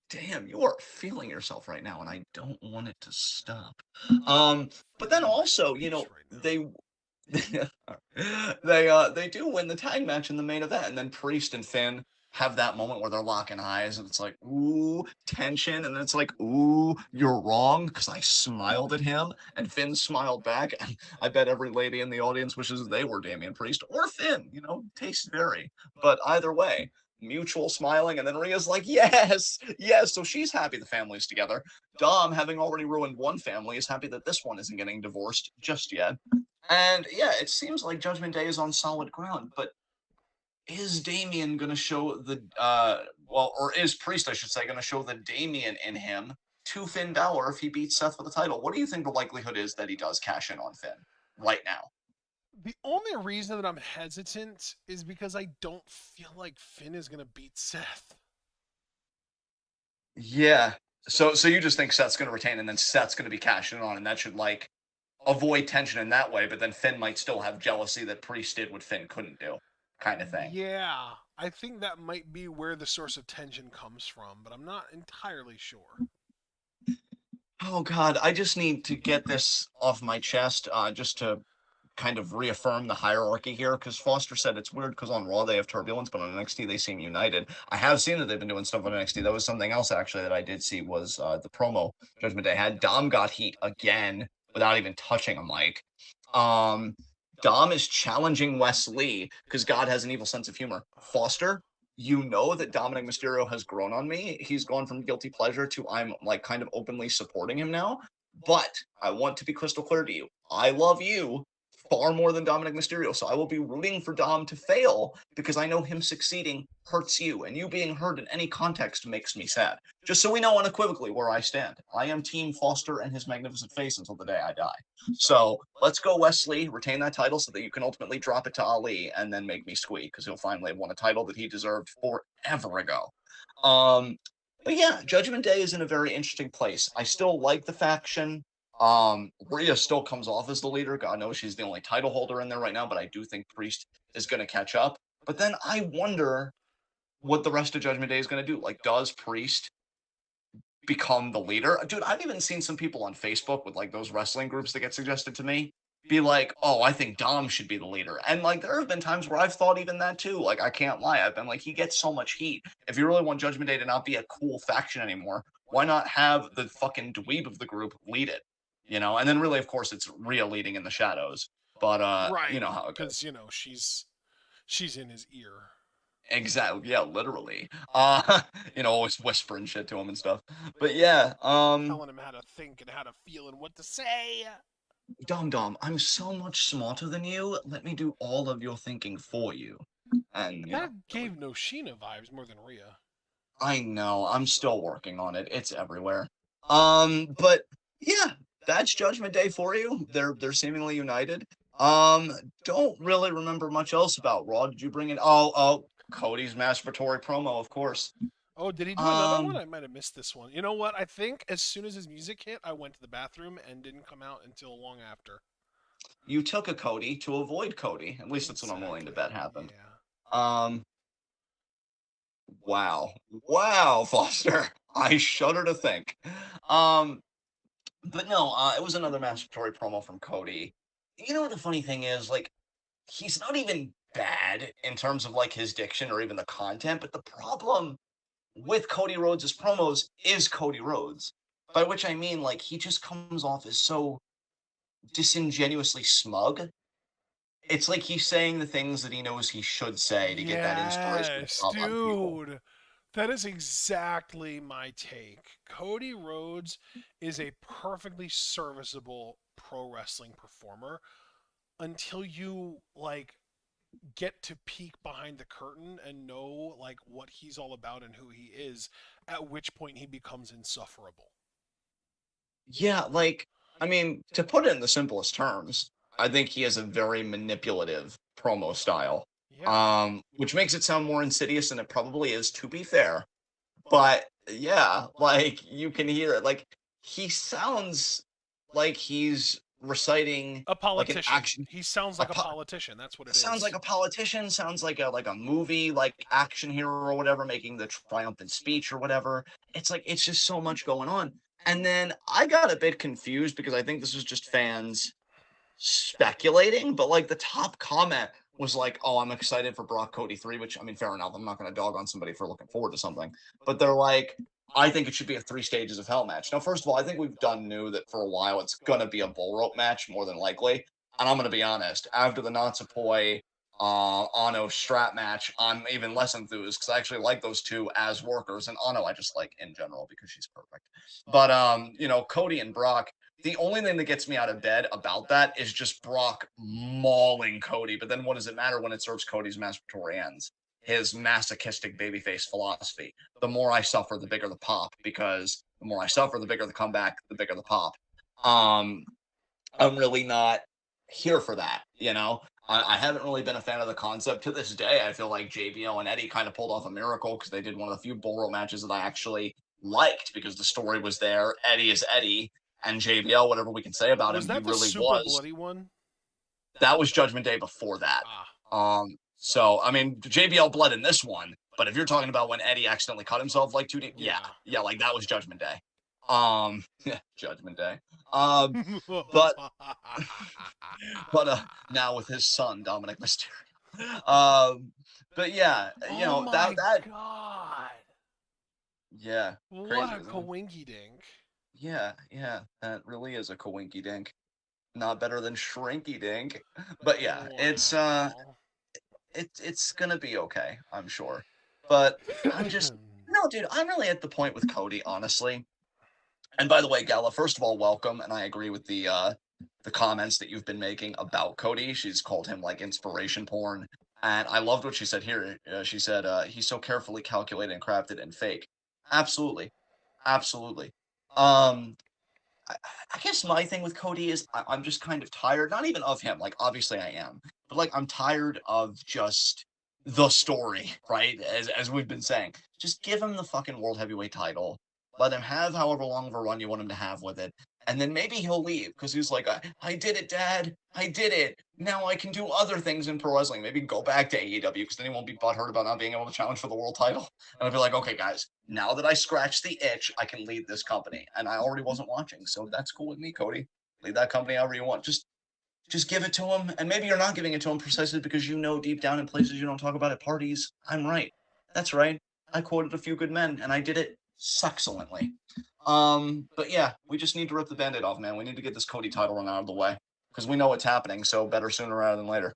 damn, you are feeling yourself right now, and I don't want it to stop. But then Feeling my also, peace right now. they they do win the tag match in the main event, and then Priest and Finn have that moment where they're locking eyes, and it's like ooh tension, and then it's like ooh you're wrong because I smiled at him, and Finn smiled back, and I bet every lady in the audience wishes they were Damian Priest or Finn. Tastes vary, but either way. Mutual smiling, and then Rhea's like, yes, yes. So she's happy the family's together. Dom, having already ruined one family, is happy that this one isn't getting divorced just yet. And yeah, it seems like Judgment Day is on solid ground, but is Damien going to show or is Priest, I should say, going to show the Damien in him to Finn Balor if he beats Seth for the title? What do you think the likelihood is that he does cash in on Finn right now? The only reason that I'm hesitant is because I don't feel like Finn is gonna beat Seth. Yeah. So you just think Seth's going to retain and then Seth's going to be cashing on, and that should like avoid tension in that way, but then Finn might still have jealousy that Priest did what Finn couldn't do, kind of thing. Yeah, I think that might be where the source of tension comes from, but I'm not entirely sure. Oh God, I just need to get this off my chest, just to kind of reaffirm the hierarchy here. Because Foster said it's weird because on Raw they have turbulence, but on NXT they seem united. I have seen that they've been doing stuff on NXT. That was something else actually that I did see was the promo Judgment Day had. Dom got heat again without even touching a mic. Um, Dom is challenging Wes Lee because God has an evil sense of humor. Foster, you know that Dominic Mysterio has grown on me. He's gone from guilty pleasure to I'm like kind of openly supporting him now. But I want to be crystal clear to you. I love you far more than Dominic Mysterio. So I will be rooting for Dom to fail because I know him succeeding hurts you, and you being hurt in any context makes me sad. Just so we know unequivocally where I stand. I am Team Foster and his magnificent face until the day I die. So let's go, Wesley. Retain that title so that you can ultimately drop it to Ali and then make me squeak because he'll finally have won a title that he deserved forever ago. Um, but yeah, Judgment Day is in a very interesting place. I still like the faction. Rhea still comes off as the leader. God knows she's the only title holder in there right now, but I do think Priest is going to catch up. But then I wonder what the rest of Judgment Day is going to do. Like, does Priest become the leader? Dude, I've even seen some people on Facebook with like those wrestling groups that get suggested to me. be like, "Oh, I think Dom should be the leader." And like there have been times where I've thought even that too. Like I can't lie. I've been like, he gets so much heat. If you really want Judgment Day to not be a cool faction anymore, why not have the fucking dweeb of the group lead it? You know? And then really, of course, it's Rhea leading in the shadows. But you Right, know how it goes. because she's in his ear, Exactly. Yeah, literally. Always whispering shit to him and stuff. But yeah, telling him how to think and how to feel and what to say. Dom Dom, I'm so much smarter than you. Let me do all of your thinking for you. And That gave Noshina vibes more than Rhea. I know, I'm still working on it. It's everywhere. But yeah, that's Judgment Day for you. They're seemingly united. Don't really remember much else about Raw. Did you bring in? Oh, Cody's masturbatory promo, of course. Oh, did he do another one? Um, I might have missed this one. You know what? I think as soon as his music hit, I went to the bathroom and didn't come out until long after. you took a Cody to avoid Cody. At least that's what I'm willing to Exactly. bet happened. Yeah. Um, wow, Foster. I shudder to think. Um, but no, it was another masturbatory promo from Cody. You know what the funny thing is? Like, he's not even bad in terms of like his diction or even the content, but the problem with Cody Rhodes' promos is Cody Rhodes. By which I mean, like, he just comes off as so disingenuously smug. It's like he's saying the things that he knows he should say to get that inspirational Yes, pop out of people. dude. That is exactly my take. Cody Rhodes is a perfectly serviceable pro wrestling performer until you like get to peek behind the curtain and know like what he's all about and who he is, at which point he becomes insufferable. Yeah, like, I mean, to put it in the simplest terms, I think he has a very manipulative promo style, Yeah. which makes it sound more insidious than it probably is, to be fair. But yeah, like you can hear it. Like he sounds like he's reciting A like an politician. action. He sounds A like a politician. That's what it sounds like is. a politician. Sounds like a movie like action hero or whatever, making the triumphant speech or whatever. It's like it's just so much going on. And then I got a bit confused because I think this was just fans speculating, but like the top comment was like, "Oh, I'm excited for Brock Cody 3," which I mean, fair enough. I'm not going to dog on somebody for looking forward to something, but they're like, "I think it should be a three stages of hell match." Now, first of all, I think we've done knew that for a while it's going to be a bull rope match more than likely, and I'm going to be honest. After the Natsupoi Ano strap match, I'm even less enthused because I actually like those two as workers, and Ano I just like in general because she's perfect. But Cody and Brock, the only thing that gets me out of bed about that is just Brock mauling Cody. But then what does it matter when it serves Cody's masturbatory ends? His masochistic babyface philosophy. The more I suffer, the bigger the pop, because the more I suffer, the bigger the comeback, the bigger the pop. Um, I'm really not here for that, you know? I haven't really been a fan of the concept to this day. I feel like JBL and Eddie kind of pulled off a miracle because they did one of the few bull rope matches that I actually liked because the story was there. Eddie is Eddie, and JBL, whatever we can say about Was him, he that the really super was. bloody one? That was Judgment Day before that. Ah. So I mean, JBL bled in this one, but if you're talking about when Eddie accidentally cut himself like 2 days, Yeah. yeah, like that was Judgment Day. Judgment Day. Um, but now with his son Dominic Mysterio. But yeah, Oh my that god. yeah, What crazy, a isn't it? coinky dink. Yeah, that really is a coinky dink. Not better than shrinky dink. But yeah, Wow. it's gonna be okay, I'm sure. But I'm just no, dude, I'm really at the point with Cody, honestly. And by the way, Gala, first of all, welcome, and I agree with the comments that you've been making about Cody. She's called him like inspiration porn, and I loved what she said here. She said he's so carefully calculated and crafted and fake. Absolutely, absolutely. Um, I, I guess my thing with Cody is I'm just kind of tired, not even of him. Like, obviously I am, but like I'm tired of just the story, right? As we've been saying, just give him the fucking world heavyweight title. Let him have however long of a run you want him to have with it. And then maybe he'll leave because he's like, I did it, Dad. I did it. Now I can do other things in pro wrestling. Maybe go back to AEW because then he won't be butthurt about not being able to challenge for the world title. And I'll be like, okay, guys, now that I scratched the itch, I can lead this company. And I already wasn't watching, so that's cool with me, Cody. Lead that company however you want. Just just give it to him. And maybe you're not giving it to him precisely because you know deep down in places you don't talk about at parties. I'm right. That's right. I quoted a few good men and I did it succulently. But yeah, we just need to rip the band-aid off, man. We need to get this Cody title run out of the way because we know what's happening. So better sooner rather than later.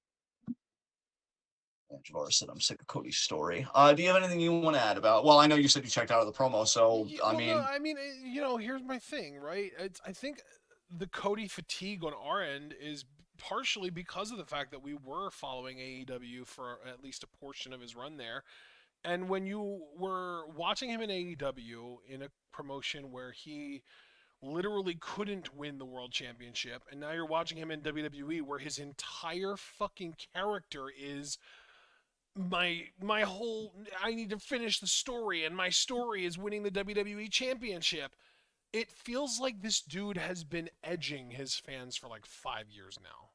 Javara said, "I'm sick of Cody's story." Do you have anything you want to add about? Well, I know you said you checked out of the promo, so Yeah, I well, no, mean, I mean, here's my thing, right? I think the Cody fatigue on our end is partially because of the fact that we were following AEW for at least a portion of his run there. And when you were watching him in AEW in a promotion where he literally couldn't win the world championship, and now you're watching him in WWE where his entire fucking character is my whole I need to finish the story and my story is winning the WWE championship. It feels like this dude has been edging his fans for like 5 years now.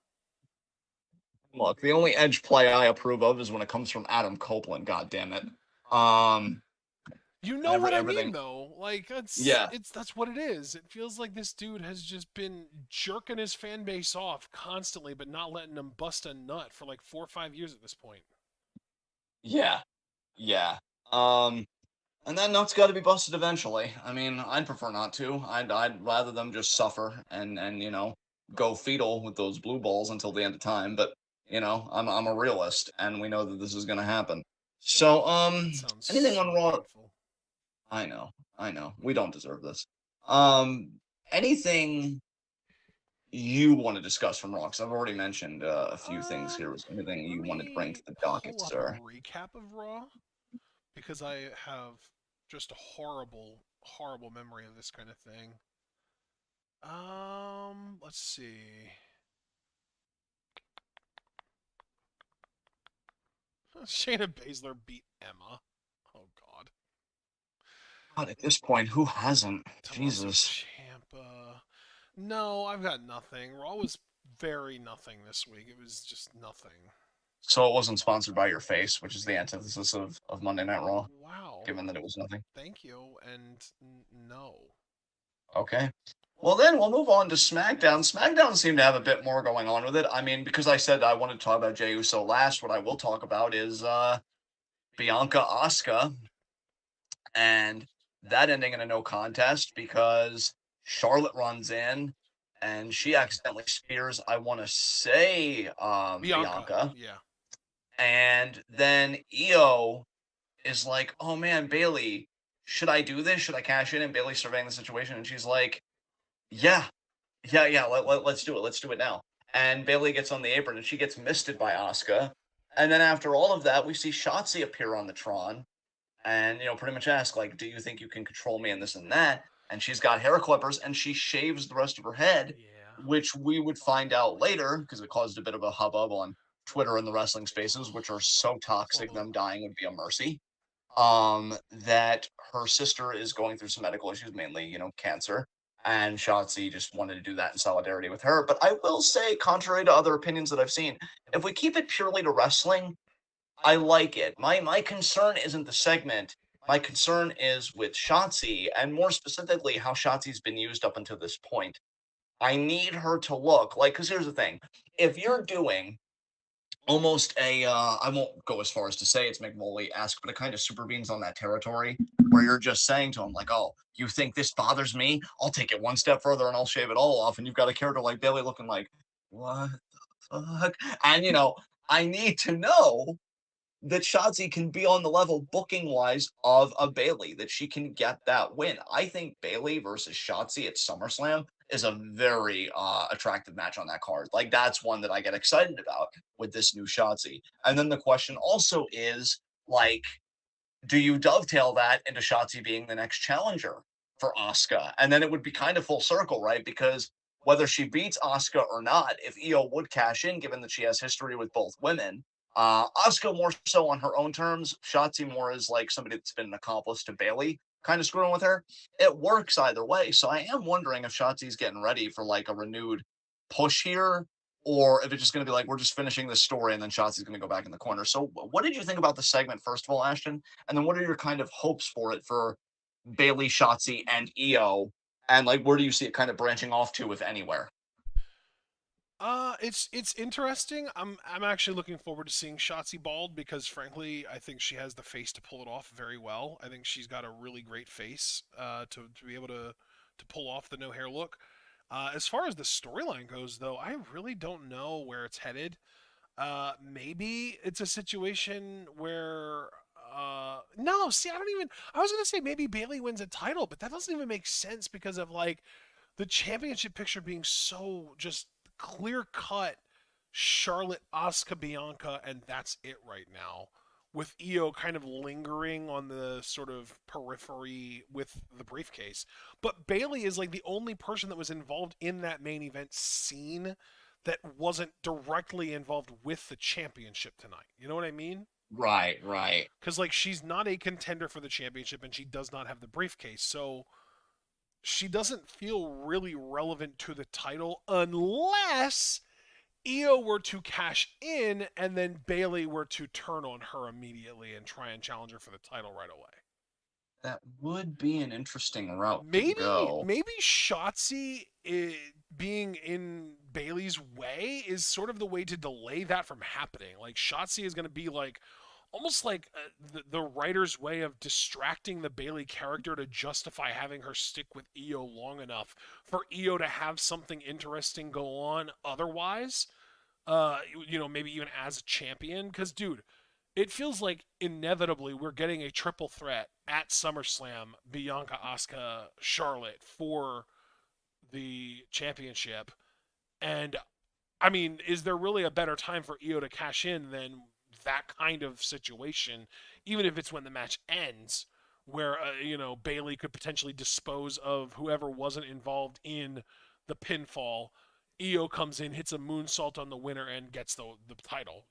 look, the only edge play I approve of is when it comes from Adam Copeland. God damn it. Um, You and know what I mean everything. though? Like Yeah, that's what it is. It feels like this dude has just been jerking his fan base off constantly but not letting them bust a nut for like 4 or 5 years at this point. yeah, yeah. Um, and that nut's got to be busted eventually. I mean, I'd prefer not to. I'd rather them just suffer and go fetal with those blue balls until the end of time. But I'm a realist, and we know that this is gonna happen. So That sounds anything on so Raw? painful. I know. We don't deserve this. Um, anything you want to discuss from Raw? 'Cause I've already mentioned a few things here. Was there anything Let you wanted to bring to me the docket, pull up a sir? recap of Raw because I have just a horrible, horrible memory of this kind of thing. Let's see. Shayna Baszler beat Emma. Oh God. God, at this point, who hasn't? Tommaso Jesus. Ciampa. No, I've got nothing. Raw was very nothing this week. It was just nothing. So it wasn't sponsored by your face, which is the antithesis of Monday Night Raw, Wow. given that it was nothing. Thank you. And no. Okay. Well, then we'll move on to SmackDown. SmackDown seemed to have a bit more going on with it. I mean, because I said I wanted to talk about Jey Uso last, what I will talk about is Bianca Asuka and that ending in a no contest because Charlotte runs in and she accidentally spears, I want to say, Bianca. Bianca. Yeah. And then Io is like, oh man, Bailey, should I do this? Should I cash in? And Bailey's surveying the situation and she's like, yeah, yeah, let's do it. Let's do it now. And Bailey gets on the apron and she gets misted by Asuka. And then after all of that, we see Shotzi appear on the Tron and pretty much ask like, do you think you can control me and this and that? And she's got hair clippers and she shaves the rest of her head, Yeah. which we would find out later because it caused a bit of a hubbub on Twitter and the wrestling spaces, which are so toxic, them dying would be a mercy. That her sister is going through some medical issues, mainly cancer, and Shotzi just wanted to do that in solidarity with her. But I will say, contrary to other opinions that I've seen, if we keep it purely to wrestling, I like it. My concern isn't the segment. My concern is with Shotzi, and more specifically, how Shotzi's been used up until this point. I need her to look like, because here's the thing: if you're doing almost a, I won't go as far as to say it's McMoley-esque, but a kind of super beans on that territory where you're just saying to him like, "Oh, you think this bothers me? I'll take it one step further and I'll shave it all off." And you've got a character like Bailey looking like, "What the fuck?" And I need to know that Shotzi can be on the level booking wise of a Bailey, that she can get that win. I think Bailey versus Shotzi at SummerSlam is a very attractive match on that card. Like that's one that I get excited about with this new Shotzi. And then the question also is like, do you dovetail that into Shotzi being the next challenger for Asuka? And then it would be kind of full circle, right? Because whether she beats Asuka or not, if Io would cash in, given that she has history with both women, Asuka more so on her own terms, Shotzi more as like somebody that's been an accomplice to Bailey, kind of screwing with her. It works either way. So I am wondering if Shotzi's getting ready for like a renewed push here, or if it's just going to be like we're just finishing this story and then Shotzi's going to go back in the corner. So what did you think about the segment first of all, Ashton? And then what are your kind of hopes for it for Bailey, Shotzi, and Io? And like, where do you see it kind of branching off to, if anywhere? It's interesting. I'm actually looking forward to seeing Shotzi bald because frankly, I think she has the face to pull it off very well. I think she's got a really great face to be able to pull off the no hair look. As far as the storyline goes, though, I really don't know where it's headed. Maybe it's a situation where no, see, I don't even. I was gonna say maybe Bailey wins a title, but that doesn't even make sense because of like the championship picture being so just clear cut Charlotte, Asuka, Bianca, and that's it right now. With Io kind of lingering on the sort of periphery with the briefcase. But Bailey is like the only person that was involved in that main event scene that wasn't directly involved with the championship tonight. You know what I mean? Right, right. Because like she's not a contender for the championship and she does not have the briefcase. So she doesn't feel really relevant to the title unless Io were to cash in and then Bailey were to turn on her immediately and try and challenge her for the title right away. That would be an interesting route to Maybe go. maybe Shotzi being in Bailey's way is sort of the way to delay that from happening. Like Shotzi is going to be like almost like the writer's way of distracting the Bailey character to justify having her stick with Io long enough for Io to have something interesting go on otherwise. Maybe even as a champion. Because, dude, it feels like inevitably we're getting a triple threat at SummerSlam, Bianca, Asuka, Charlotte for the championship. And I mean, is there really a better time for Io to cash in than that kind of situation, even if it's when the match ends, where Bailey could potentially dispose of whoever wasn't involved in the pinfall. Io comes in, hits a moonsault on the winner, and gets the title.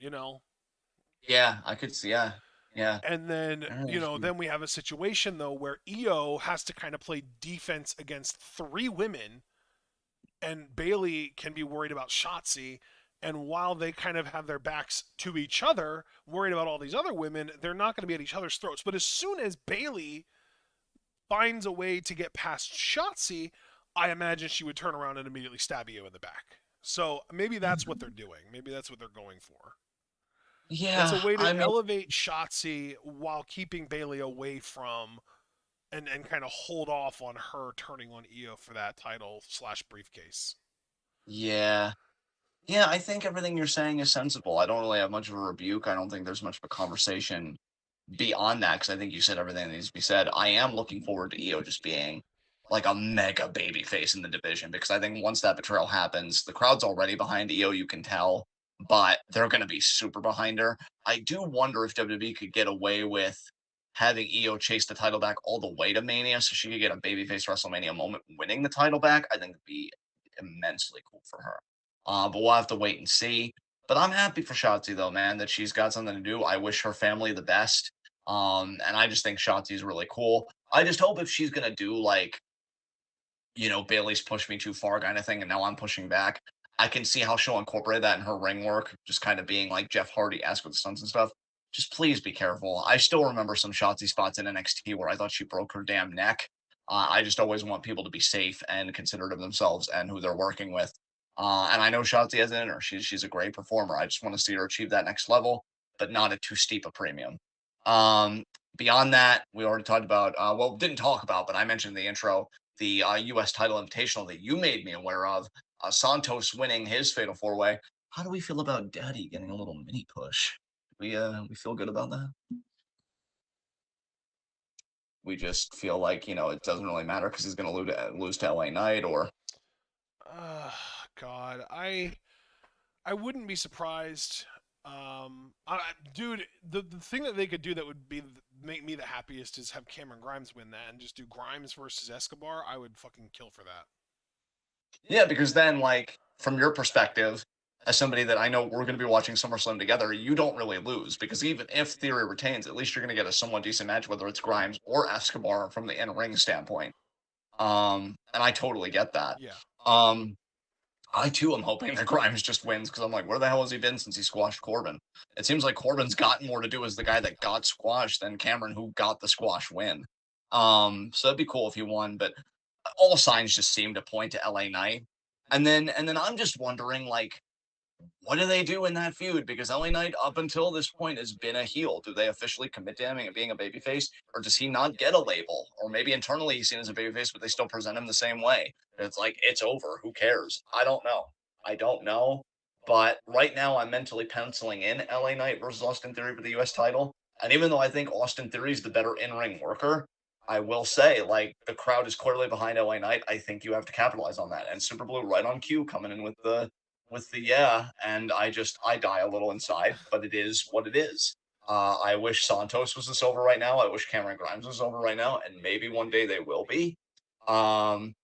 Yeah, I could see. Yeah, yeah. And then Interesting. then we have a situation though where Io has to kind of play defense against three women and Bailey can be worried about Shotzi. And while they kind of have their backs to each other, worried about all these other women, they're not going to be at each other's throats. But as soon as Bailey finds a way to get past Shotzi, I imagine she would turn around and immediately stab you in the back. So maybe that's what they're doing. Maybe that's what they're going for. It's a Yeah, way I to mean, elevate Shotzi while keeping Bailey away from and kind of hold off on her turning on Io for that title slash briefcase. yeah. Yeah, I think everything you're saying is sensible. I don't really have much of a rebuke. I don't think there's much of a conversation beyond that because I think you said everything that needs to be said. I am looking forward to Io just being like a mega baby face in the division because I think once that betrayal happens, the crowd's already behind Io, you can tell, but they're going to be super behind her. I do wonder if WWE could get away with having Io chase the title back all the way to Mania so she could get a babyface WrestleMania moment winning the title back. I think it'd be immensely cool for her. But we'll have to wait and see. But I'm happy for Shotzi though, man, that she's got something to do. I wish her family the best. And I just think Shotzi's really cool. I just hope if she's gonna do like, Bailey's pushed me too far kind of thing, and now I'm pushing back. I can see how she'll incorporate that in her ring work, just kind of being like Jeff Hardy-esque with stunts and stuff. Just please be careful. I still remember some Shotzi spots in NXT where I thought she broke her damn neck. I just always want people to be safe and considerate of themselves and who they're working with. And I know Shotzi has it in her. She's a great performer. I just want to see her achieve that next level, but not at too steep a premium. Um, Beyond that, we already talked about, didn't talk about, but I mentioned in the intro, the U.S. title invitational that you made me aware of, Santos winning his fatal four way. How do we feel about Daddy getting a little mini push? We feel good about that. We just feel like it doesn't really matter because he's going to lose to LA Knight or Uh, God, I wouldn't be surprised. Dude, the thing that they could do that would be make me the happiest is have Cameron Grimes win that and just do Grimes versus Escobar. I would fucking kill for that. yeah, because then like from your perspective, as somebody that I know we're going to be watching SummerSlam together, you don't really lose because even if Theory retains, at least you're going to get a somewhat decent match, whether it's Grimes or Escobar from the in ring standpoint. And I totally get that. Yeah. Um, I too am hoping that Grimes just wins because I'm like, where the hell has he been since he squashed Corbin? It seems like Corbin's gotten more to do as the guy that got squashed than Cameron, who got the squash win. So it'd be cool if he won, but all signs just seem to point to LA Knight. And then I'm just wondering, like, what do they do in that feud? Because LA Knight, up until this point, has been a heel. Do they officially commit to him and being a babyface, or does he not get a label? Or maybe internally he's seen as a babyface, but they still present him the same way. It's like, it's over. Who cares? I don't know. I don't know. But right now, I'm mentally penciling in LA Knight versus Austin Theory for the US title. And even though I think Austin Theory is the better in ring worker, I will say, like, the crowd is clearly behind LA Knight. I think you have to capitalize on that. And Super Blue, right on cue, coming in with the yeah, and I die a little inside, but it is what it is. I wish Santos was this over right now. I wish Cameron Grimes was over right now, and maybe one day they will be. Um,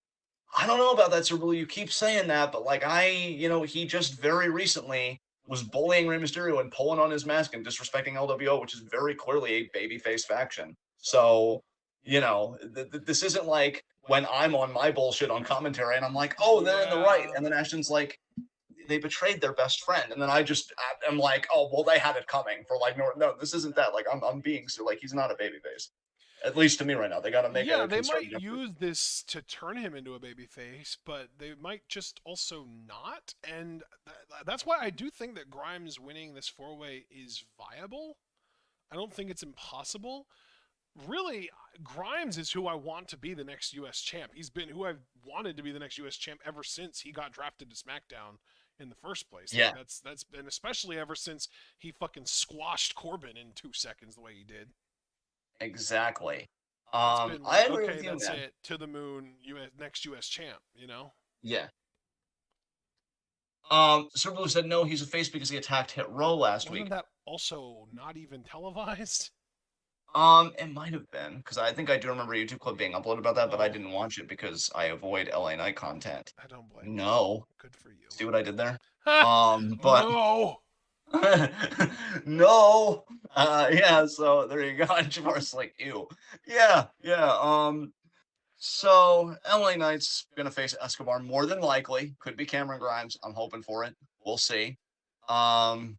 I don't know about that, Super Blue. You keep saying that, but like he just very recently was bullying Rey Mysterio and pulling on his mask and disrespecting LWO, which is very clearly a babyface faction. So, this isn't like when I'm on my bullshit on commentary and I'm like, oh, they're in the right. Yeah. And then Ashton's like, they betrayed their best friend. And then I'm like, oh, well, they had it coming for like, no, this isn't that. Like, I'm being so, like, he's not a babyface. At least to me right now. They got to make Yeah, a they might concerted effort. use this to turn him into a babyface, but they might just also not. And that's why I do think that Grimes winning this four-way is viable. I don't think it's impossible. Really, Grimes is who I want to be the next U.S. champ. He's been who I've wanted to be the next U.S. champ ever since he got drafted to SmackDown in the first place. Like Yeah, that's been especially ever since he fucking squashed Corbin in 2 seconds the way he did. exactly. It's been I like, agree okay, with you, that's man. it, to the moon, US, next U.S. champ. You know? Yeah. Super Blue said no, he's a face because he attacked Hit Row last Wasn't week. that also not even televised? It might have been because I think I do remember a YouTube clip being uploaded about that, but I Oh, didn't watch it because I avoid LA Knight content. I don't blame you. No, Good for you. see what I did there? Ha! But No. no, yeah. So there you go. And Jamar's like, ew. Yeah, yeah. So LA Knight's gonna face Escobar more than likely. Could be Cameron Grimes. I'm hoping for it. We'll see. Um,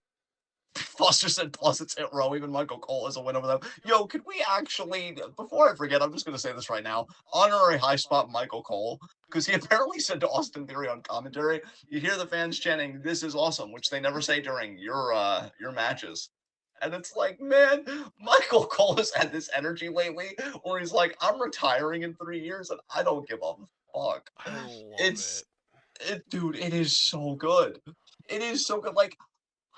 Foster said, plus it's Hit Row. Even Michael Cole is a win over them. Yo, could we actually, before I forget, I'm just going to say this right now, honorary high spot Michael Cole, because he apparently said to Austin Theory on commentary, you hear the fans chanting, this is awesome, which they never say during your matches. And it's like, man, Michael Cole has had this energy lately where he's like, I'm retiring in 3 years and I don't give a fuck. I love It's, it. dude, it is so good. It is so good. Like,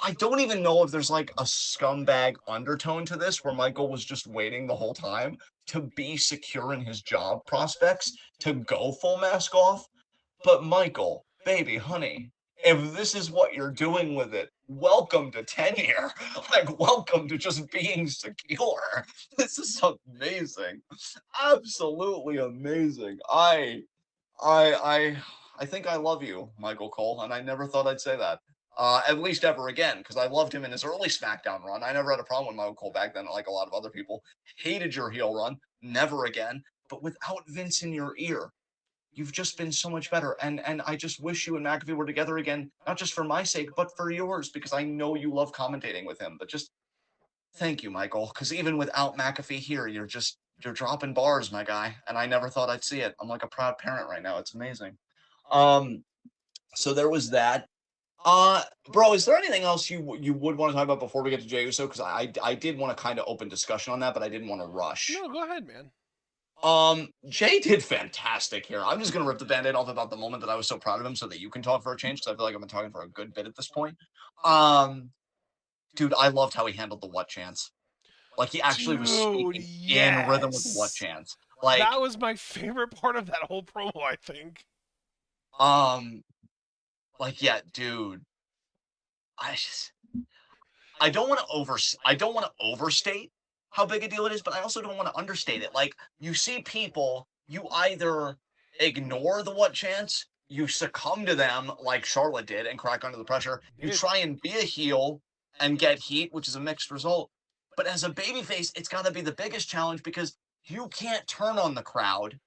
I don't even know if there's like a scumbag undertone to this where Michael was just waiting the whole time to be secure in his job prospects to go full mask off. But Michael, baby, honey, if this is what you're doing with it, welcome to tenure. Like, welcome to just being secure. This is amazing. Absolutely amazing. I I I think I love you, Michael Cole, and I never thought I'd say that. At least ever again, because I loved him in his early SmackDown run. I never had a problem with Michael Cole back then, like a lot of other people. Hated your heel run, never again. But without Vince in your ear, you've just been so much better. And I just wish you and McAfee were together again, not just for my sake, but for yours, because I know you love commentating with him. But just thank you, Michael, because even without McAfee here, you're dropping bars, my guy. And I never thought I'd see it. I'm like a proud parent right now. It's amazing. Um, so there was that. Bro, is there anything else you would want to talk about before we get to Jey Uso? Because I did want to kind of open discussion on that, but I didn't want to rush. No, go ahead, man. Jay did fantastic here. I'm just gonna rip the band-aid off about the moment that I was so proud of him, so that you can talk for a change. Because I feel like I've been talking for a good bit at this point. Um, dude, I loved how he handled the what chance. Like he actually was Dude, speaking in rhythm with the what yes. chance. Like, That was my favorite part of that whole promo, I think. um, like yeah, dude. I just I don't want to overstate how big a deal it is, but I also don't want to understate it. Like you see people, you either ignore the what chance, you succumb to them like Charlotte did and crack under the pressure. You Did. try and be a heel and get heat, which is a mixed result. But as a babyface, it's got to be the biggest challenge because you can't turn on the crowd.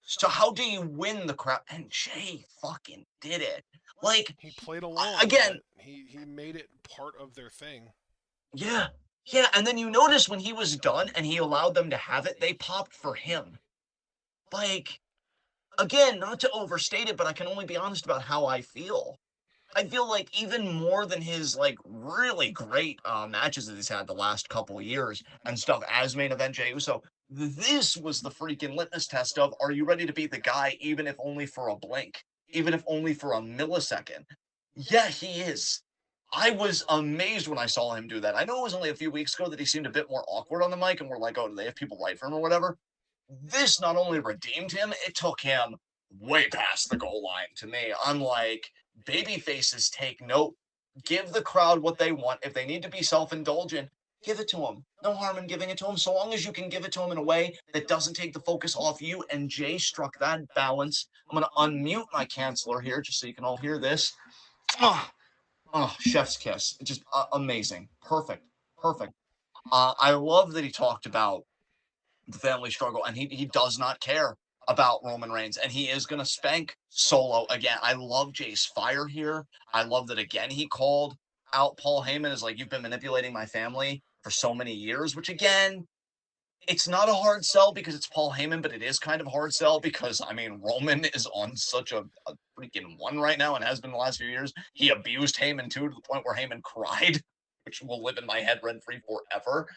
So how do you win the crowd? And Jay fucking did it. Like He played along, again, but he made it part of their thing. yeah. Yeah, and then you notice when he was done and he allowed them to have it, they popped for him. Like, again, not to overstate it, but I can only be honest about how I feel. I feel like even more than his like really great matches that he's had the last couple of years and stuff as main event Jey Uso, this was the freaking litmus test of are you ready to be the guy, even if only for a blink, even if only for a millisecond? Yeah, he is. I was amazed when I saw him do that. I know it was only a few weeks ago that he seemed a bit more awkward on the mic, and we're like, oh, do they have people write for him or whatever? This not only redeemed him, it took him way past the goal line to me. I'm like, baby faces take note. Give the crowd what they want. If they need to be self-indulgent, give it to them. No harm in giving it to them, so long as you can give it to them in a way that doesn't take the focus off you. And Jay struck that balance. I'm going to unmute my canceller here just so you can all hear this. Oh, chef's kiss. Just amazing. Perfect. Perfect. I love that he talked about the family struggle, and he does not care about Roman Reigns, and he is going to spank Solo again. I love Jay's fire here. I love that again he called out Paul Heyman as like, you've been manipulating my family for so many years, which again, it's not a hard sell because it's Paul Heyman, but it is kind of a hard sell because, I mean, Roman is on such a freaking one right now and has been the last few years. He abused Heyman too, to the point where Heyman cried, which will live in my head rent free forever.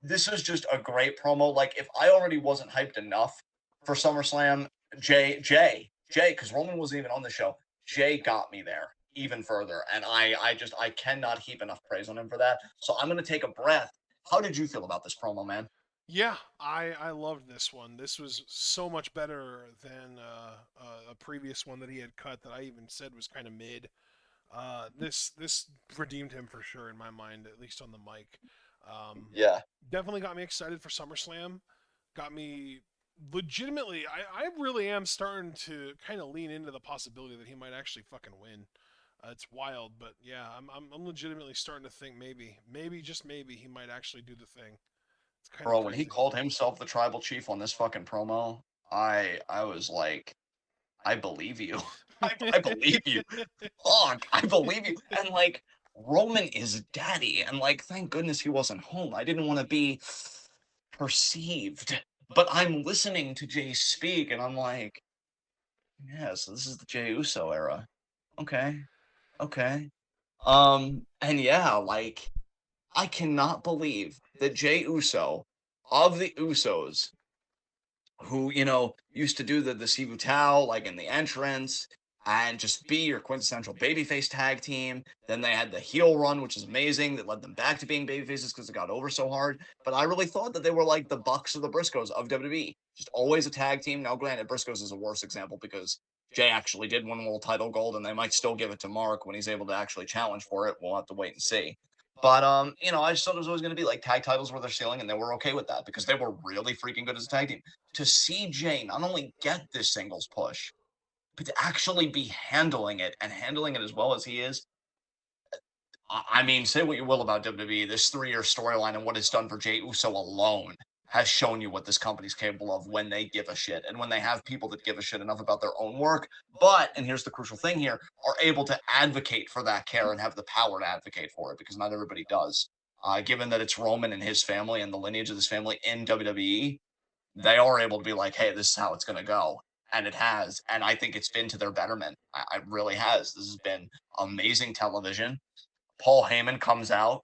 This is just a great promo. Like, if I already wasn't hyped enough for SummerSlam, because Roman wasn't even on the show, Jay got me there even further. And I cannot heap enough praise on him for that. So I'm going to take a breath. How did you feel about this promo, man? Yeah, I loved this one. This was so much better than a previous one that he had cut that I even said was kind of mid. This redeemed him for sure in my mind, at least on the mic. Um, Yeah. Definitely got me excited for SummerSlam. Got me legitimately. I really am starting to kind of lean into the possibility that he might actually fucking win. It's wild, but yeah, I'm legitimately starting to think maybe just maybe he might actually do the thing. It's kind of Bro, when he crazy. called himself the tribal chief on this fucking promo, I was like, I believe you. I believe you. Fuck, I believe you. And like, Roman is daddy. And like, thank goodness he wasn't home. I didn't want to be perceived. But I'm listening to Jay speak and I'm like, yeah, so this is the Jay Uso era. Okay. Okay. And yeah, like, I cannot believe that Jay Uso of the Usos who, used to do the Sivu Tao, like in the entrance, and just be your quintessential babyface tag team. Then they had the heel run, which is amazing, that led them back to being babyfaces because it got over so hard. But I really thought that they were like the Bucks or the Briscoes of WWE, just always a tag team. Now, granted, Briscoes is a worse example because Jay actually did win a little title gold, and they might still give it to Mark when he's able to actually challenge for it. We'll have to wait and see. But I just thought it was always going to be like tag titles were their ceiling, and they were okay with that because they were really freaking good as a tag team. To see Jay not only get this singles push, but to actually be handling it and handling it as well as he is. I mean, say what you will about WWE, this 3-year storyline and what it's done for Jay Uso alone has shown you what this company's capable of when they give a shit and when they have people that give a shit enough about their own work. But, and here's the crucial thing here, are able to advocate for that care and have the power to advocate for it because not everybody does. Given that it's Roman and his family and the lineage of this family in WWE, they are able to be like, hey, this is how it's going to go. And it has. And I think it's been to their betterment. I really has. This has been amazing television. Paul Heyman comes out.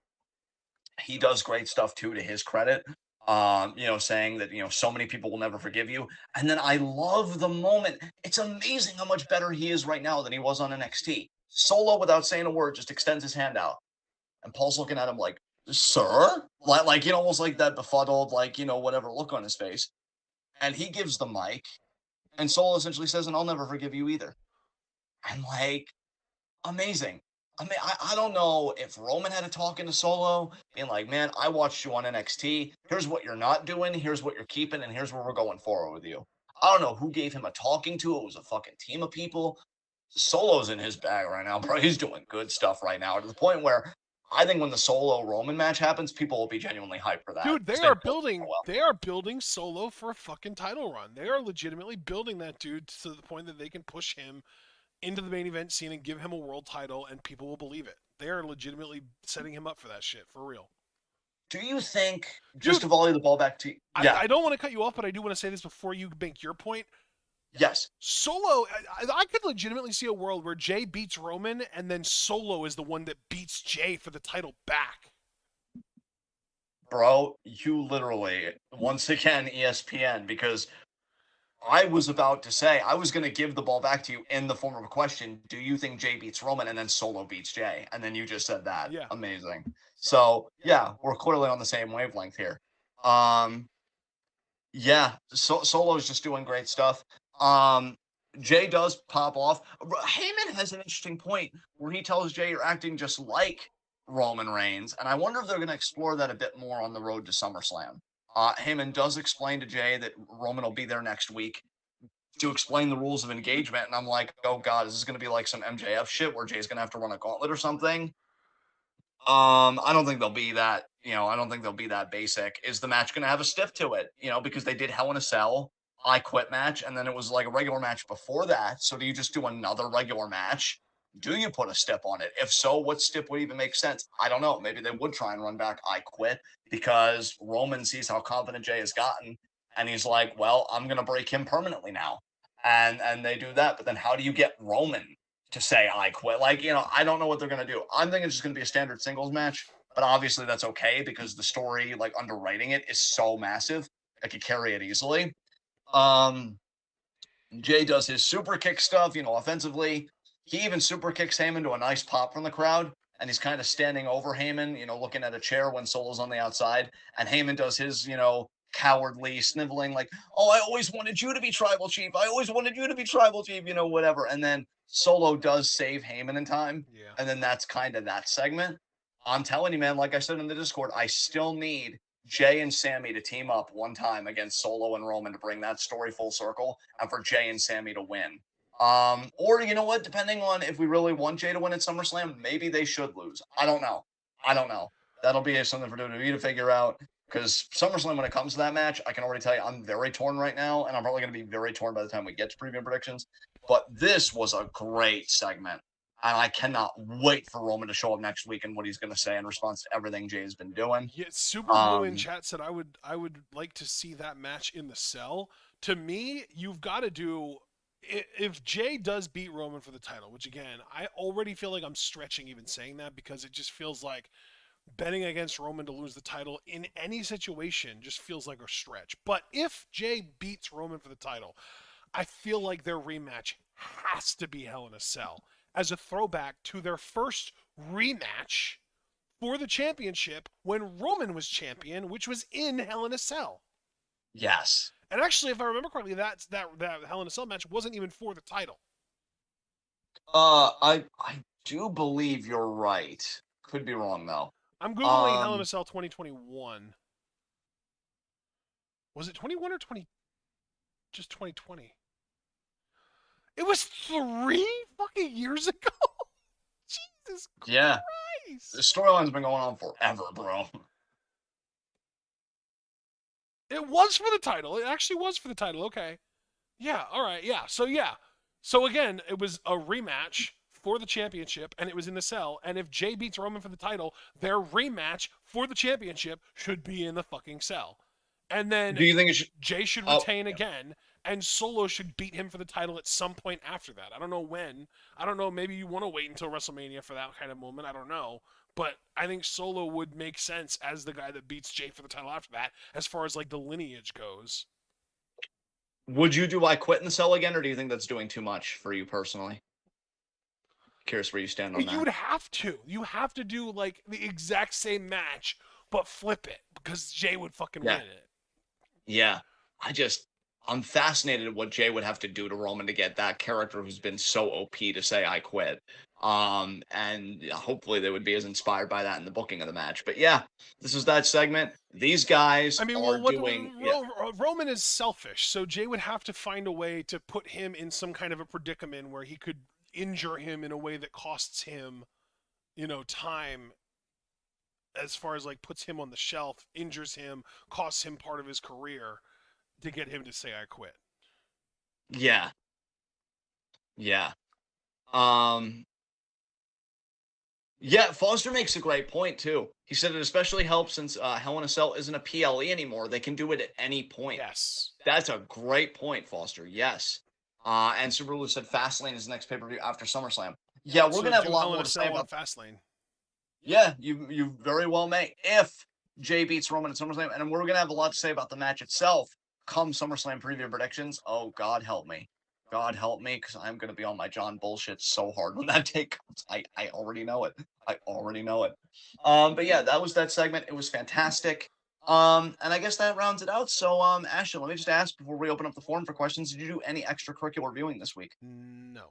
He does great stuff too, to his credit. Saying that, so many people will never forgive you. And then I love the moment. It's amazing how much better he is right now than he was on NXT. Solo, without saying a word, just extends his hand out. And Paul's looking at him like, sir? Like almost like that befuddled, like, whatever look on his face. And he gives the mic, and Solo essentially says, and I'll never forgive you either. And like, amazing. I mean, I don't know if Roman had a talking to Solo, being like, man, I watched you on NXT. Here's what you're not doing. Here's what you're keeping. And here's where we're going forward with you. I don't know who gave him a talking to. It was a fucking team of people. Solo's in his bag right now, bro. He's doing good stuff right now to the point where I think when the Solo Roman match happens, people will be genuinely hyped for that. Dude, Because they built it so well. they are building Solo for a fucking title run. They are legitimately building that dude to the point that they can push him into the main event scene and give him a world title and people will believe it. They are legitimately setting him up for that shit, for real. Do you think, just Dude, to volley the ball back to you? Yeah. I don't want to cut you off, but I do want to say this before you make your point. Yes. Solo, I could legitimately see a world where Jay beats Roman and then Solo is the one that beats Jay for the title back. Bro, you literally, once again, ESPN, because I was about to say, I was going to give the ball back to you in the form of a question. Do you think Jay beats Roman and then Solo beats Jay? And then you just said that. Yeah. Amazing. So, yeah, we're clearly on the same wavelength here. Um, yeah, Solo is just doing great stuff. Um, Jay does pop off. Heyman has an interesting point where he tells Jay you're acting just like Roman Reigns, and I wonder if they're going to explore that a bit more on the road to SummerSlam. Heyman does explain to Jay that Roman will be there next week to explain the rules of engagement, and I'm like, oh god, is this going to be like some MJF shit where Jay's going to have to run a gauntlet or something? I don't think they'll be that, I don't think they'll be that basic. Is the match going to have a stiff to it? Because they did Hell in a Cell, I Quit match, and then it was like a regular match before that. So do you just do another regular match? Do you put a stip on it? If so, what stip would even make sense? I don't know. Maybe they would try and run back I Quit because Roman sees how confident Jay has gotten, and he's like, well, I'm going to break him permanently now. And they do that. But then how do you get Roman to say I quit? Like, I don't know what they're going to do. I'm thinking it's just going to be a standard singles match, but obviously that's okay because the story, like underwriting it, is so massive. I could carry it easily. Um, Jay does his super kick stuff, offensively. He even super kicks Heyman to a nice pop from the crowd, and he's kind of standing over Heyman, looking at a chair when Solo's on the outside. And Heyman does his, cowardly sniveling, like, oh, I always wanted you to be tribal chief. I always wanted you to be tribal chief, whatever. And then Solo does save Heyman in time. Yeah. And then that's kind of that segment. I'm telling you, man, like I said in the Discord, I still need Jay and Sammy to team up one time against Solo and Roman to bring that story full circle and for Jay and Sammy to win. Or you know what? Depending on if we really want Jay to win at SummerSlam, maybe they should lose. I don't know. That'll be something for WWE to figure out. Because SummerSlam, when it comes to that match, I can already tell you I'm very torn right now, and I'm probably going to be very torn by the time we get to preview predictions. But this was a great segment, and I cannot wait for Roman to show up next week and what he's going to say in response to everything Jay's been doing. Yeah, Super Blue in chat said I would like to see that match in the cell. To me, you've got to do if Jay does beat Roman for the title, which again, I already feel like I'm stretching even saying that because it just feels like betting against Roman to lose the title in any situation just feels like a stretch. But if Jay beats Roman for the title, I feel like their rematch has to be Hell in a Cell as a throwback to their first rematch for the championship when Roman was champion, which was in Hell in a Cell. Yes. And actually, if I remember correctly, that Hell in a Cell match wasn't even for the title. I do believe you're right. Could be wrong though. I'm Googling Hell in a Cell 2021. Was it 21 or 20? Just 2020. It was 3 fucking years ago. Jesus Christ. Yeah. The storyline's been going on forever, bro. It was for the title. It actually was for the title. Okay. Yeah. All right. Yeah. So again, it was a rematch for the championship, and it was in the cell. And if Jay beats Roman for the title, their rematch for the championship should be in the fucking cell. And then do you think Jay should retain again, and Solo should beat him for the title at some point after that. I don't know when. I don't know. Maybe you want to wait until WrestleMania for that kind of moment. I don't know. But I think Solo would make sense as the guy that beats Jay for the title after that, as far as like the lineage goes. Would you do I Quit in the Cell again, or do you think that's doing too much for you personally? Curious where you stand on that. You would have to. You have to do like the exact same match, but flip it because Jay would fucking win it. Yeah. I'm fascinated at what Jay would have to do to Roman to get that character who's been so OP to say I quit. And hopefully they would be as inspired by that in the booking of the match. But yeah, this is that segment. These guys Roman is selfish, so Jay would have to find a way to put him in some kind of a predicament where he could injure him in a way that costs him, time as far as like puts him on the shelf, injures him, costs him part of his career to get him to say I quit. Yeah. Yeah. Yeah, Foster makes a great point too. He said it especially helps since Hell in a Cell isn't a PLE anymore. They can do it at any point. Yes. That's a great point, Foster. Yes. And Super Blue said Fastlane is the next pay-per-view after SummerSlam. Yeah, we're So gonna have a do lot Hell in more a to say Cell on about. Fastlane. Yeah, you very well may. If Jay beats Roman at SummerSlam, and we're gonna have a lot to say about the match itself come SummerSlam preview predictions. Oh, God help me. God help me, because I'm gonna be on my John bullshit so hard when that day comes. I already know it. I already know it. But yeah, that was that segment. It was fantastic. And I guess that rounds it out. So, Ashton, let me just ask before we open up the forum for questions, did you do any extracurricular viewing this week? No.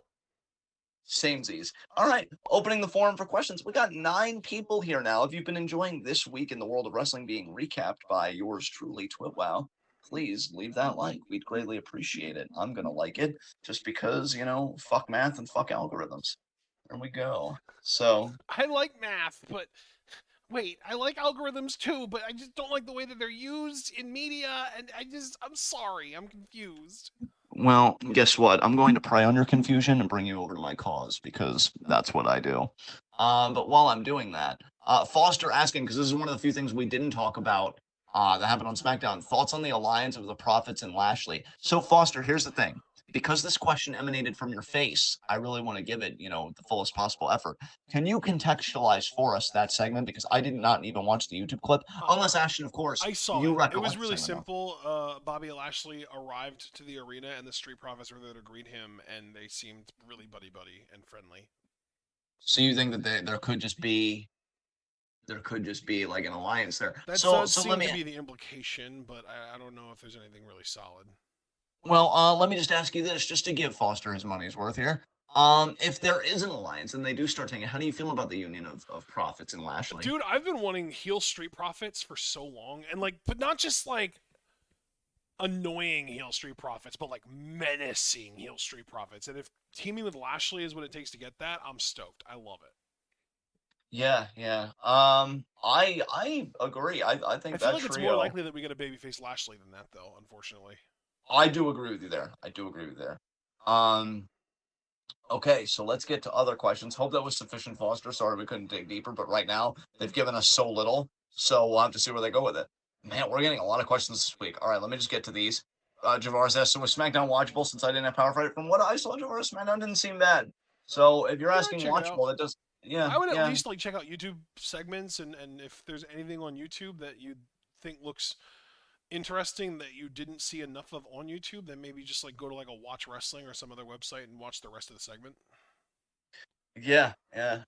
Samesies. All right, opening the forum for questions. We got 9 people here now. If you've been enjoying this week in the world of wrestling being recapped by yours truly, TWitWoW, please leave that like. We'd greatly appreciate it. I'm gonna like it just because, fuck math and fuck algorithms. There we go. So, I like math, but wait, I like algorithms too, but I just don't like the way that they're used in media, and I'm sorry, I'm confused. well, guess what? I'm going to prey on your confusion and bring you over to my cause because that's what I do. But while I'm doing that, Foster asking, because this is one of the few things we didn't talk about that happened on SmackDown, thoughts on the alliance of the Prophets and Lashley. So, Foster, here's the thing. Because this question emanated from your face, I really want to give it, the fullest possible effort. Can you contextualize for us that segment? Because I did not even watch the YouTube clip, unless Ashton, of course, I saw you it. It was recollect the really segment. simple. Bobby Lashley arrived to the arena, and the Street Profits were there to greet him, and they seemed really buddy and friendly. So you think that there could just be like an alliance there. That So does so let seem me to be the implication, but I don't know if there's anything really solid. let me just ask you this, just to give Foster his money's worth here. If there is an alliance and they do start taking it, how do you feel about the union of Profits and Lashley? Dude, I've been wanting heel Street Profits for so long, and but not just like annoying heel Street Profits, but like menacing heel Street Profits. And if teaming with Lashley is what it takes to get that, I'm stoked. I love it. Yeah, yeah. I agree. I I think feel that like it's more trio. likely that we get a babyface Lashley than that, though. Unfortunately. I do agree with you there. I do agree with you there. Um, Okay, so let's get to other questions. Hope that was sufficient, Foster. Sorry we couldn't dig deeper, but right now they've given us so little, so we'll have to see where they go with it. Man, we're getting a lot of questions this week. All right, let me just get to these. Javaris asked, so was SmackDown watchable since I didn't have Power Fighter? From what I saw, Javaris, SmackDown didn't seem bad. So if you're Yeah, I'd asking check it out. watchable, that does, yeah, I would at yeah. least like check out YouTube segments, and if there's anything on YouTube that you think looks interesting that you didn't see enough of on YouTube, then maybe just like go to like a Watch Wrestling or some other website and watch the rest of the segment. Yeah, yeah.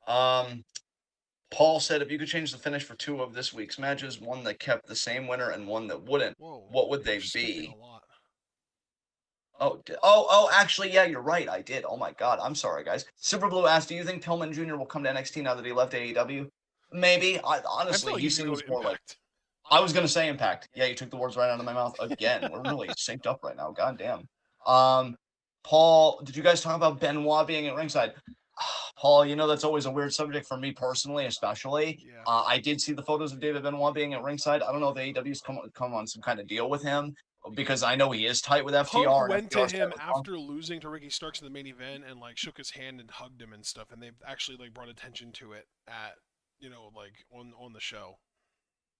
Paul said if you could change the finish for 2 of this week's matches, one that kept the same winner and one that wouldn't, Whoa, what would you're they skipping a be? lot. Actually, yeah, you're right. I did. Oh my God. I'm sorry, guys. Super Blue asked, do you think Pillman Jr. will come to NXT now that he left AEW? Maybe. I feel Honestly, like he he's gonna go seems to more like, Impact. I was going to say Impact. Yeah, you took the words right out of my mouth again. We're really synced up right now. God damn. Um, Paul, did you guys talk about Benoit being at ringside? Paul, that's always a weird subject for me personally, especially. Yeah. I did see the photos of David Benoit being at ringside. I don't know if AEW's come on some kind of deal with him because I know he is tight with Punk FTR and went to FTR's tight him with Punk. after losing to Ricky Starks in the main event and like shook his hand and hugged him and stuff, and they've actually like brought attention to it at like on the show.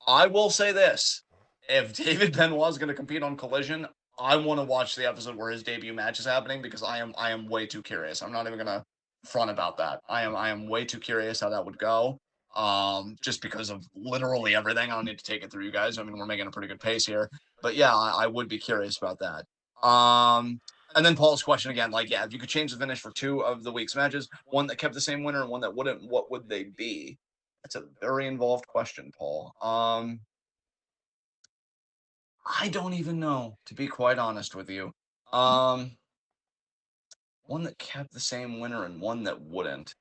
I will say this: if David Benoit is going to compete on Collision, I want to watch the episode where his debut match is happening because I am way too curious. I'm not even going to front about that. I am way too curious how that would go. Just because of literally everything. I don't need to take it through you guys. I mean, we're making a pretty good pace here, but yeah, I would be curious about that. And then Paul's question again, like, yeah, if you could change the finish for 2 of the week's matches, one that kept the same winner and one that wouldn't, what would they be? That's a very involved question, Paul. I don't even know, to be quite honest with you. Um, One that kept the same winner and one that wouldn't.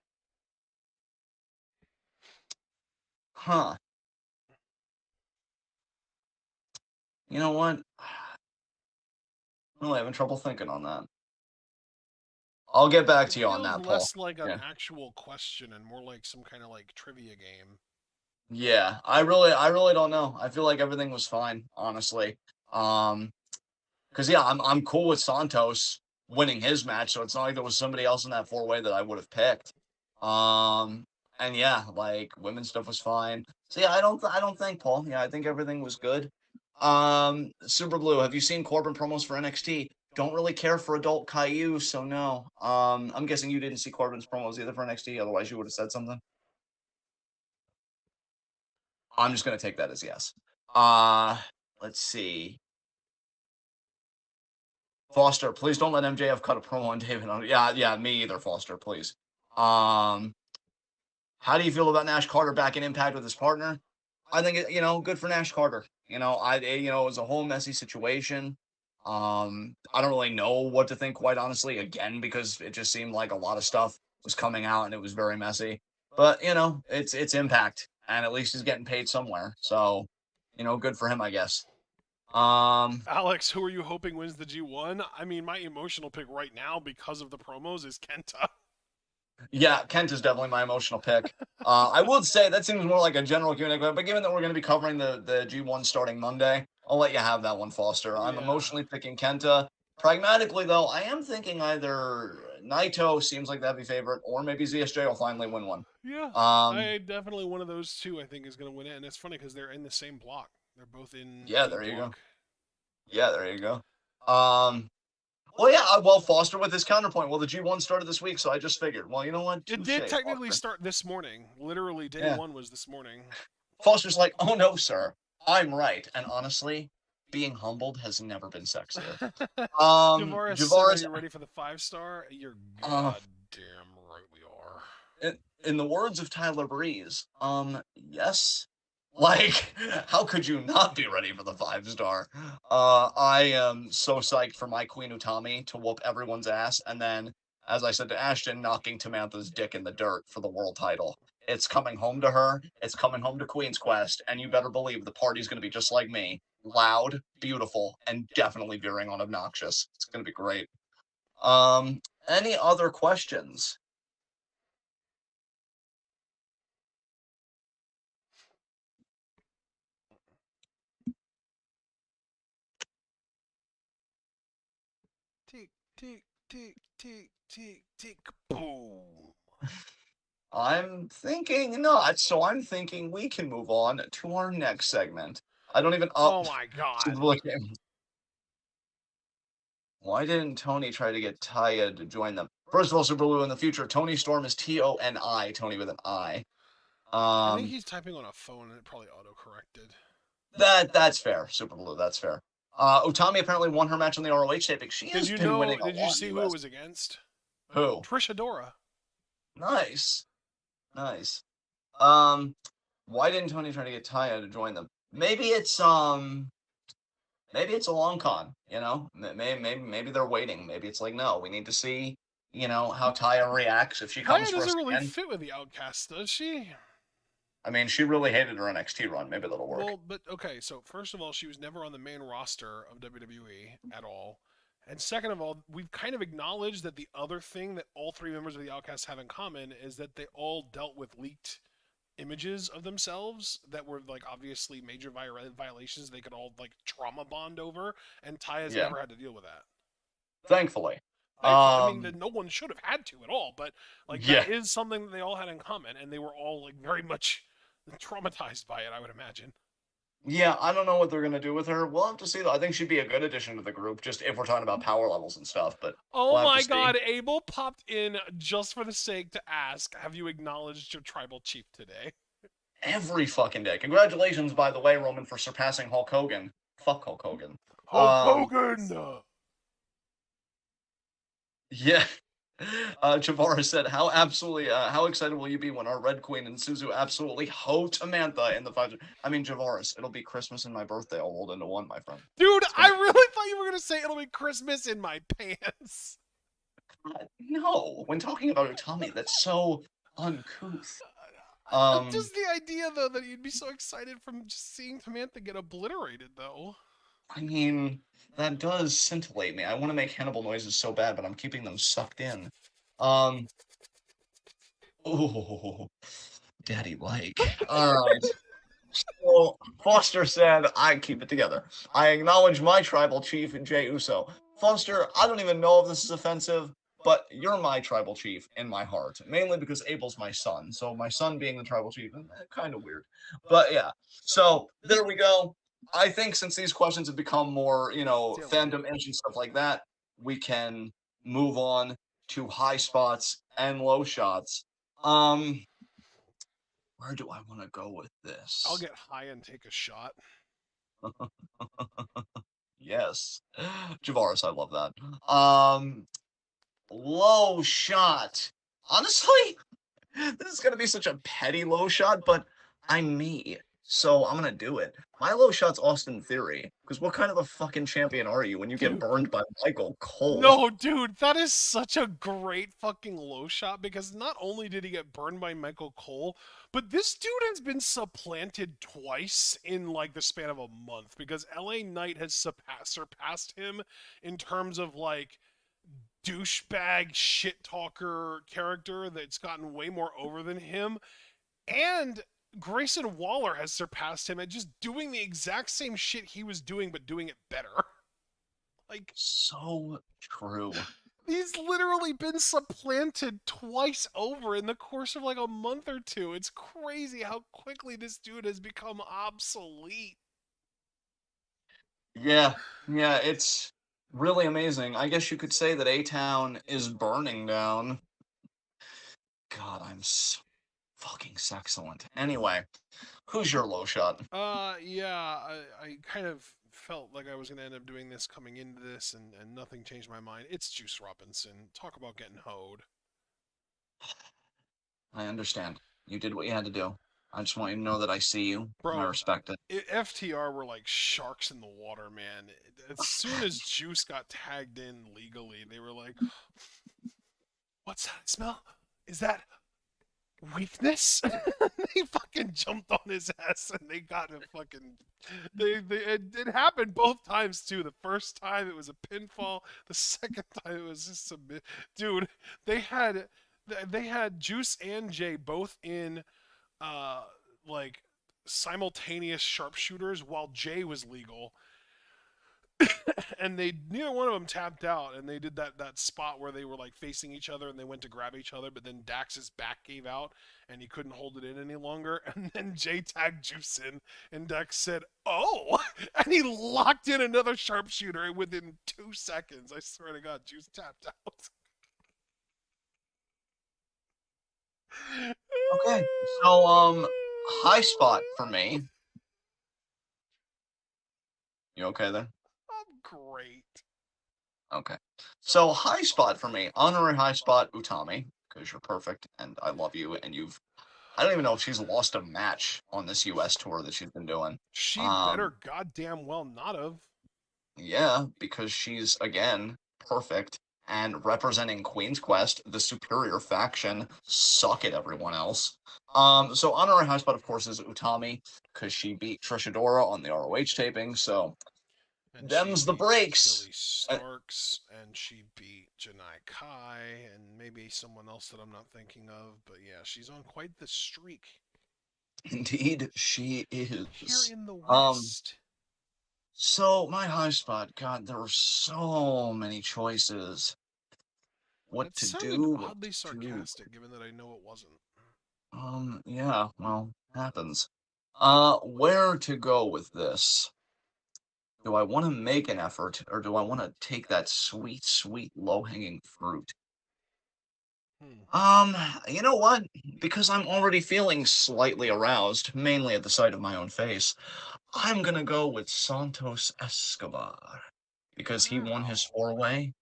Huh. You know what? I'm really having trouble thinking on that. I'll get back It to you on feels that, Paul. less like an Yeah. actual question and more like some kind of like trivia game. Yeah, I really don't know. I feel like everything was fine, honestly. Because yeah, I'm cool with Santos winning his match, so it's not like there was somebody else in that 4-way that I would have picked. Um, and yeah, like women's stuff was fine. So yeah, I don't think, Paul. Yeah, I think everything was good. Super Blue, have you seen Corbin promos for NXT? don't really care for adult Caillou, so no. I'm guessing you didn't see Corbin's promos either for NXT, otherwise you would have said something. I'm just gonna take that as yes. Let's see. Foster, please don't let MJF cut a promo on David. Yeah, me either, Foster, please. Um, how do you feel about Nash Carter back in Impact with his partner? I think good for Nash Carter. It was a whole messy situation. I don't really know what to think, quite honestly, again, because it just seemed like a lot of stuff was coming out and it was very messy. But it's Impact, and at least he's getting paid somewhere. So, good for him, I guess. Alex, who are you hoping wins the G1? I mean, my emotional pick right now because of the promos is Kenta. Yeah, Kent is definitely my emotional pick. I would say that seems more like a general Q&A, but given that we're going to be covering the G1 starting Monday, I'll let you have that one, Foster. I'm Yeah. emotionally picking Kenta. Pragmatically, though, I am thinking either Naito seems like the heavy favorite, or maybe ZSJ will finally win one. Yeah, Um, I definitely one of those two I think is going to win it, and it's funny because they're in the same block. They're both in yeah, D there you go. block. Yeah, there you go. Well, yeah, well, Foster with his counterpoint. Well, the G1 started this week, so I just figured, well, you know what? It Touche, did technically Foster. start this morning. Literally, day Yeah. one was this morning. Foster's like, oh no, sir, I'm right. And honestly, being humbled has never been sexier. Javaris said, "Are Javaris, you ready for the 5-star?" You're uh, goddamn right we are. in the words of Tyler Breeze, yes. Like, how could you not be ready for the 5-star? I am so psyched for my Queen Utami to whoop everyone's ass, and then, as I said to Ashton, knocking Tamantha's dick in the dirt for the world title. It's coming home to her. It's coming home to Queen's Quest, and you better believe the party's going to be just like me, loud, beautiful, and definitely veering on obnoxious. It's going to be great. Any other questions? Tick, tick, tick, tick, tick, tick, boom. I'm thinking not, so I'm thinking we can move on to our next segment. I don't even. Oh, Oh my god. why didn't Tony try to get Taya to join them? First of all, Super Blue, in the future, Tony Storm is Toni, Tony with an I. I think Um, he's typing on a phone and it probably auto-corrected. that's fair, Super Blue. That's fair. Utami apparently won her match on the ROH taping. She Did has you been know? winning a Did you lot see in who it US. was against? Who? Trish Adora. Nice, nice. Um, why didn't Tony try to get Taya to join them? Maybe it's a long con, maybe they're waiting. Maybe it's like, no, we need to see, how Taya reacts if she comes Taya for us doesn't really again. fit with the Outcasts, does she? I mean, she really hated her NXT run. Maybe that'll work. Well, but okay, so first of all, she was never on the main roster of WWE at all. And second of all, we've kind of acknowledged that the other thing that all three members of the Outcasts have in common is that they all dealt with leaked images of themselves that were like obviously major violations they could all like trauma bond over, and Taya's Yeah, never had to deal with that. thankfully. Thankfully, I mean, no one should have had to at all, but like that Yeah, is something that they all had in common, and they were all like very much traumatized by it, I would imagine. yeah. I don't know what they're gonna do with her. We'll have to see. Though I think she'd be a good addition to the group, just if we're talking about power levels and stuff. But Oh we'll have to my see. god, Abel popped in just for the sake to ask, have you acknowledged your tribal chief today? Every fucking day. Congratulations, by the way, Roman, for surpassing Hulk Hogan. Fuck Hulk Hogan. Hulk Um, Hogan! Yeah. Chavara said, how excited will you be when our Red Queen and Suzu absolutely hoe Samantha in the 5? I mean, Javaris, it'll be Christmas and my birthday all rolled into one, my friend. Dude, It's I gonna really thought you were going to say it'll be Christmas in my pants. No, when talking about Utami, that's so uncouth. Just Um, the idea, though, that you'd be so excited from just seeing Samantha get obliterated, though. I mean, that does scintillate me. I want to make Hannibal noises so bad, but I'm keeping them sucked in. Um, oh, daddy like. All right. So Foster said, I keep it together. I acknowledge my tribal chief, Jay Uso. Foster, I don't even know if this is offensive, but you're my tribal chief in my heart, mainly because Abel's my son. So my son being the tribal chief, kind of weird. But yeah, so there we go. I think since these questions have become more, Silly. fandom-ish and stuff like that, we can move on to high spots and low shots. Um, where do I want to go with I'll this? get high and take a shot. Yes. Javaris, I love that. Low shot. Honestly, this is gonna be such a petty low shot, but I'm me, so I'm gonna do it. My low shot's Austin Theory, because what kind of a fucking champion are you when you get Dude, burned by Michael Cole? no, dude, that is such a great fucking low shot because not only did he get burned by Michael Cole, but this dude has been supplanted twice in like the span of a month because LA Knight has surpassed him in terms of like douchebag shit talker character that's gotten way more over than him. And Grayson Waller has surpassed him at just doing the exact same shit he was doing, but doing it better. Like, So true. he's literally been supplanted twice over in the course of like a month or two. It's crazy how quickly this dude has become obsolete. Yeah, yeah, it's really amazing. I guess you could say that A-Town is burning down. God, I'm so fucking sexcellent. Anyway, who's your low shot? Yeah, I kind of felt like I was going to end up doing this coming into this, and nothing changed my mind. It's Juice Robinson. Talk about getting hoed. I understand. You did what you had to do. I just want you to know that I see you and I Bro, respect it. FTR were like sharks in the water, man. As soon as Juice got tagged in legally, they were like, "What's that smell? Is that weakness?" They fucking jumped on his ass and they got him fucking. It happened both times too. The first time it was a pinfall. The second time it was just some dude. They had they had Juice and Jay both in uh like simultaneous sharpshooters while Jay was legal, and they neither one of them tapped out, and they did that spot where they were like facing each other and they went to grab each other, but then Dax's back gave out and he couldn't hold it in any longer, and then Jay tagged Juice in, and Dax said, "Oh," and he locked in another sharpshooter within 2 seconds. I swear to God, Juice tapped out. Okay. So, high spot for me. You okay there? I'm great. Okay. So, high spot for me. Honorary high spot, Utami, because you're perfect and I love you. And I don't even know if she's lost a match on this US tour that she's been doing. She better Um, goddamn well not have. yeah, because she's, again, perfect and representing Queen's Quest, the superior faction. Suck it, everyone else. So honorary high spot, of course, is Utami, because she beat Trishadora on the ROH taping, so And she them's the beat breaks. Billy Starks, and she beat Janai Kai, and maybe someone else that I'm not thinking of. But yeah, she's on quite the streak Indeed, she here is. in the Um, West. so my high spot, God, there were so many choices. What That to sounded do, what oddly to do. sarcastic, given that I know it wasn't. Yeah, well, happens. Where to go with this? Do I want to make an effort, or do I want to take that sweet, sweet low-hanging fruit? Hmm. Um, you know what? Because I'm already feeling slightly aroused, mainly at the sight of my own face, I'm gonna go with Santos Escobar. Because he won his Wow. four-way.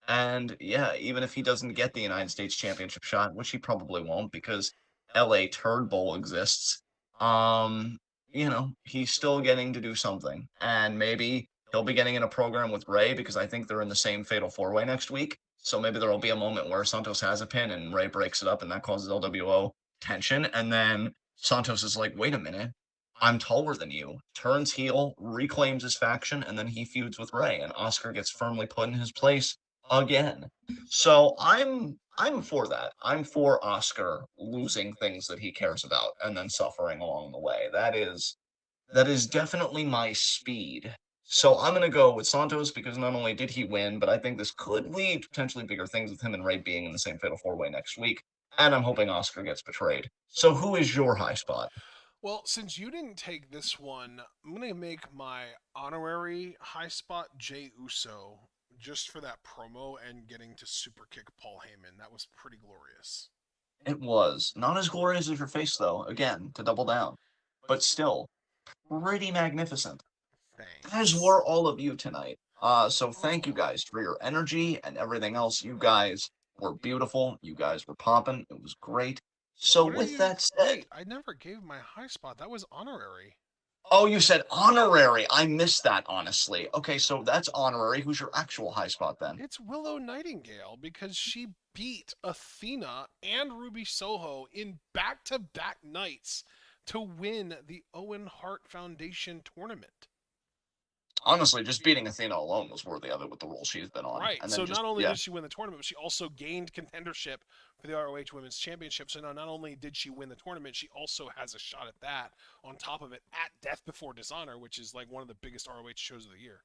And yeah, even if he doesn't get the United States Championship shot, which he probably won't because LA Turd Bowl exists, um, he's still getting to do something. And maybe he'll be getting in a program with Ray because I think they're in the same Fatal Four-Way next week. So maybe there'll be a moment where Santos has a pin and Ray breaks it up and that causes LWO tension. And then Santos is like, wait a minute, I'm taller than you, turns heel, reclaims his faction, and then he feuds with Ray, and Oscar gets firmly put in his place again. So I'm for that. I'm for Oscar losing things that he cares about and then suffering along the way. That is definitely my speed. So I'm gonna go with Santos because not only did he win, but I think this could lead to potentially bigger things with him and Ray being in the same Fatal Four Way next week. And I'm hoping Oscar gets betrayed. So who is your high spot? Well, since you didn't take this one, I'm gonna make my honorary high spot Jay Uso, just for that promo and getting to super kick Paul Heyman. That was pretty glorious. It was. Not as glorious as your face, though, again, to double down. But still, pretty magnificent. As Thanks. were all of you tonight. So thank you guys for your energy and everything else. You guys were beautiful. You guys were popping. It was great. So What are with you? that said, Wait, I never gave my high spot. That was honorary. oh, you said honorary. I missed that, honestly. Okay, so that's honorary. Who's your actual high spot then? It's Willow Nightingale because she beat Athena and Ruby Soho in back to back nights to win the Owen Hart Foundation tournament. Honestly, just beating Athena alone was worthy of it with the role she's been on. Right. And So then just, not only yeah, did she win the tournament, but she also gained contendership for the ROH Women's Championship. So now not only did she win the tournament, she also has a shot at that on top of it at Death Before Dishonor, which is like one of the biggest ROH shows of the year.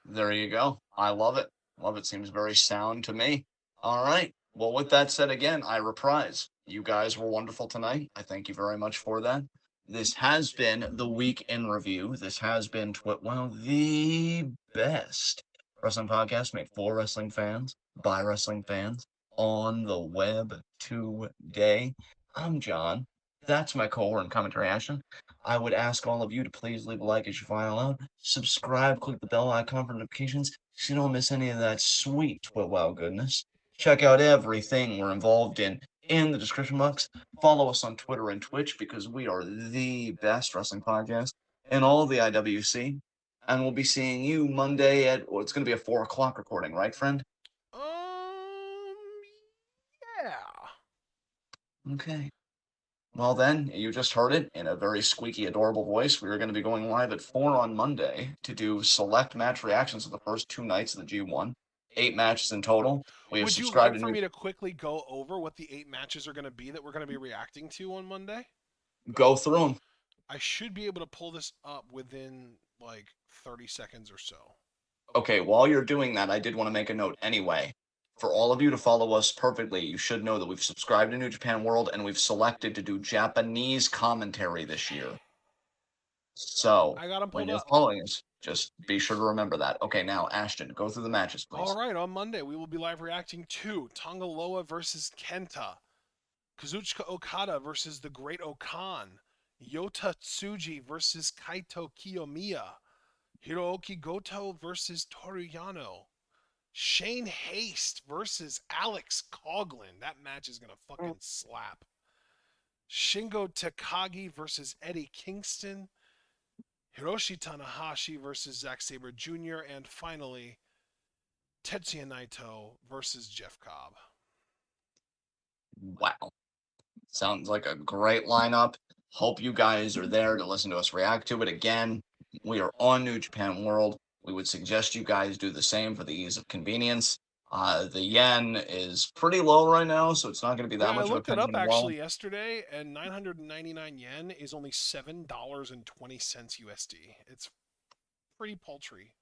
there you go. I love it. Love it. Seems very sound to me. All right. Well, with that said, again, I reprise. You guys were wonderful tonight. I thank you very much for that. This has been the week in review. This has been TWitWoW, the best wrestling podcast made for wrestling fans, by wrestling fans, on the web today. I'm John. That's my cohort and commentary Ashton. I would ask all of you to please leave a like as you file out. Subscribe, click the bell icon for notifications so you don't miss any of that sweet TWitWoW goodness. Check out everything we're involved in the description box. Follow us on Twitter and Twitch because we are the best wrestling podcast in all the IWC. And we'll be seeing you Monday at, well, it's going to be a 4 o'clock recording, right, friend? Yeah. Okay. Well, then, you just heard it in a very squeaky, adorable voice. We are going to be going live at 4 on Monday to do select match reactions of the first 2 nights of the G1. 8 matches in total. We have Would you subscribed like to for new. me to quickly go over what the 8 matches are going to be that we're going to be reacting to on Monday? Go through them. I should be able to pull this up within like 30 seconds or so. Okay, while you're doing that, I did want to make a note anyway. For all of you to follow us perfectly, you should know that we've subscribed to New Japan World and we've selected to do Japanese commentary this year. So, I got them when pulled you're up. following us, just be sure to remember that. Okay, now, Ashton, go through the matches, All please. right, on Monday we will be live reacting to Tongaloa versus Kenta, Kazuchika Okada versus the Great Okan, Yota Tsuji versus Kaito Kiyomiya, Hirooki Goto versus Toru Yano, Shane Haste versus Alex Coughlin. That match is gonna fucking slap. Shingo Takagi versus Eddie Kingston, Hiroshi Tanahashi versus Zack Sabre Jr., and finally, Tetsuya Naito versus Jeff Cobb. Wow. Sounds like a great lineup. Hope you guys are there to listen to us react to it again. We are on New Japan World. We would suggest you guys do the same for the ease of convenience. The yen is pretty low right now, so it's not going to be Yeah, that I much of a looked it pinch up in the wallet. actually yesterday, and 999 yen is only $7.20 USD. It's pretty paltry.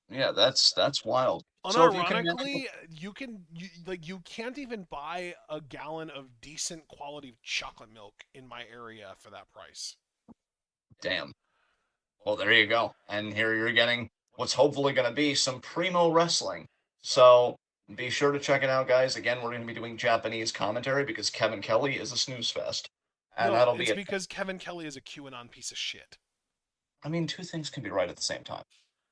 Yeah, that's wild. So if you can imagine, Unironically, you can't even buy a gallon of decent quality chocolate milk in my area for that price. damn. Well, there you go. And here you're getting what's hopefully going to be some primo wrestling. So be sure to check it out, guys. Again, we're going to be doing Japanese commentary because Kevin Kelly is a snooze fest. And No, that'll be it's it. because Kevin Kelly is a QAnon piece of shit. I mean, two things can be right at the same time.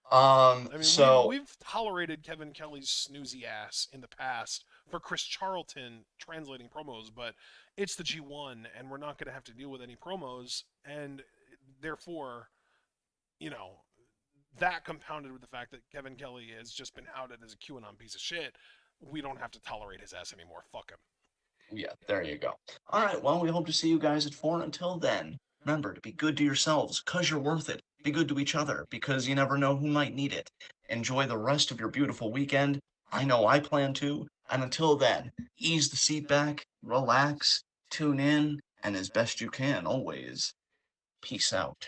I mean, So we've tolerated Kevin Kelly's snoozy ass in the past for Chris Charlton translating promos, but it's the G1, and we're not going to have to deal with any promos, and therefore, you know, that compounded with the fact that Kevin Kelly has just been outed as a QAnon piece of shit, we don't have to tolerate his ass anymore. Fuck him. yeah, there you go. All right, well, we hope to see you guys at 4. Until then, remember to be good to yourselves because you're worth it. Be good to each other because you never know who might need it. Enjoy the rest of your beautiful weekend. I know I plan to. And until then, ease the seat back, relax, tune in, and as best you can, always, peace out.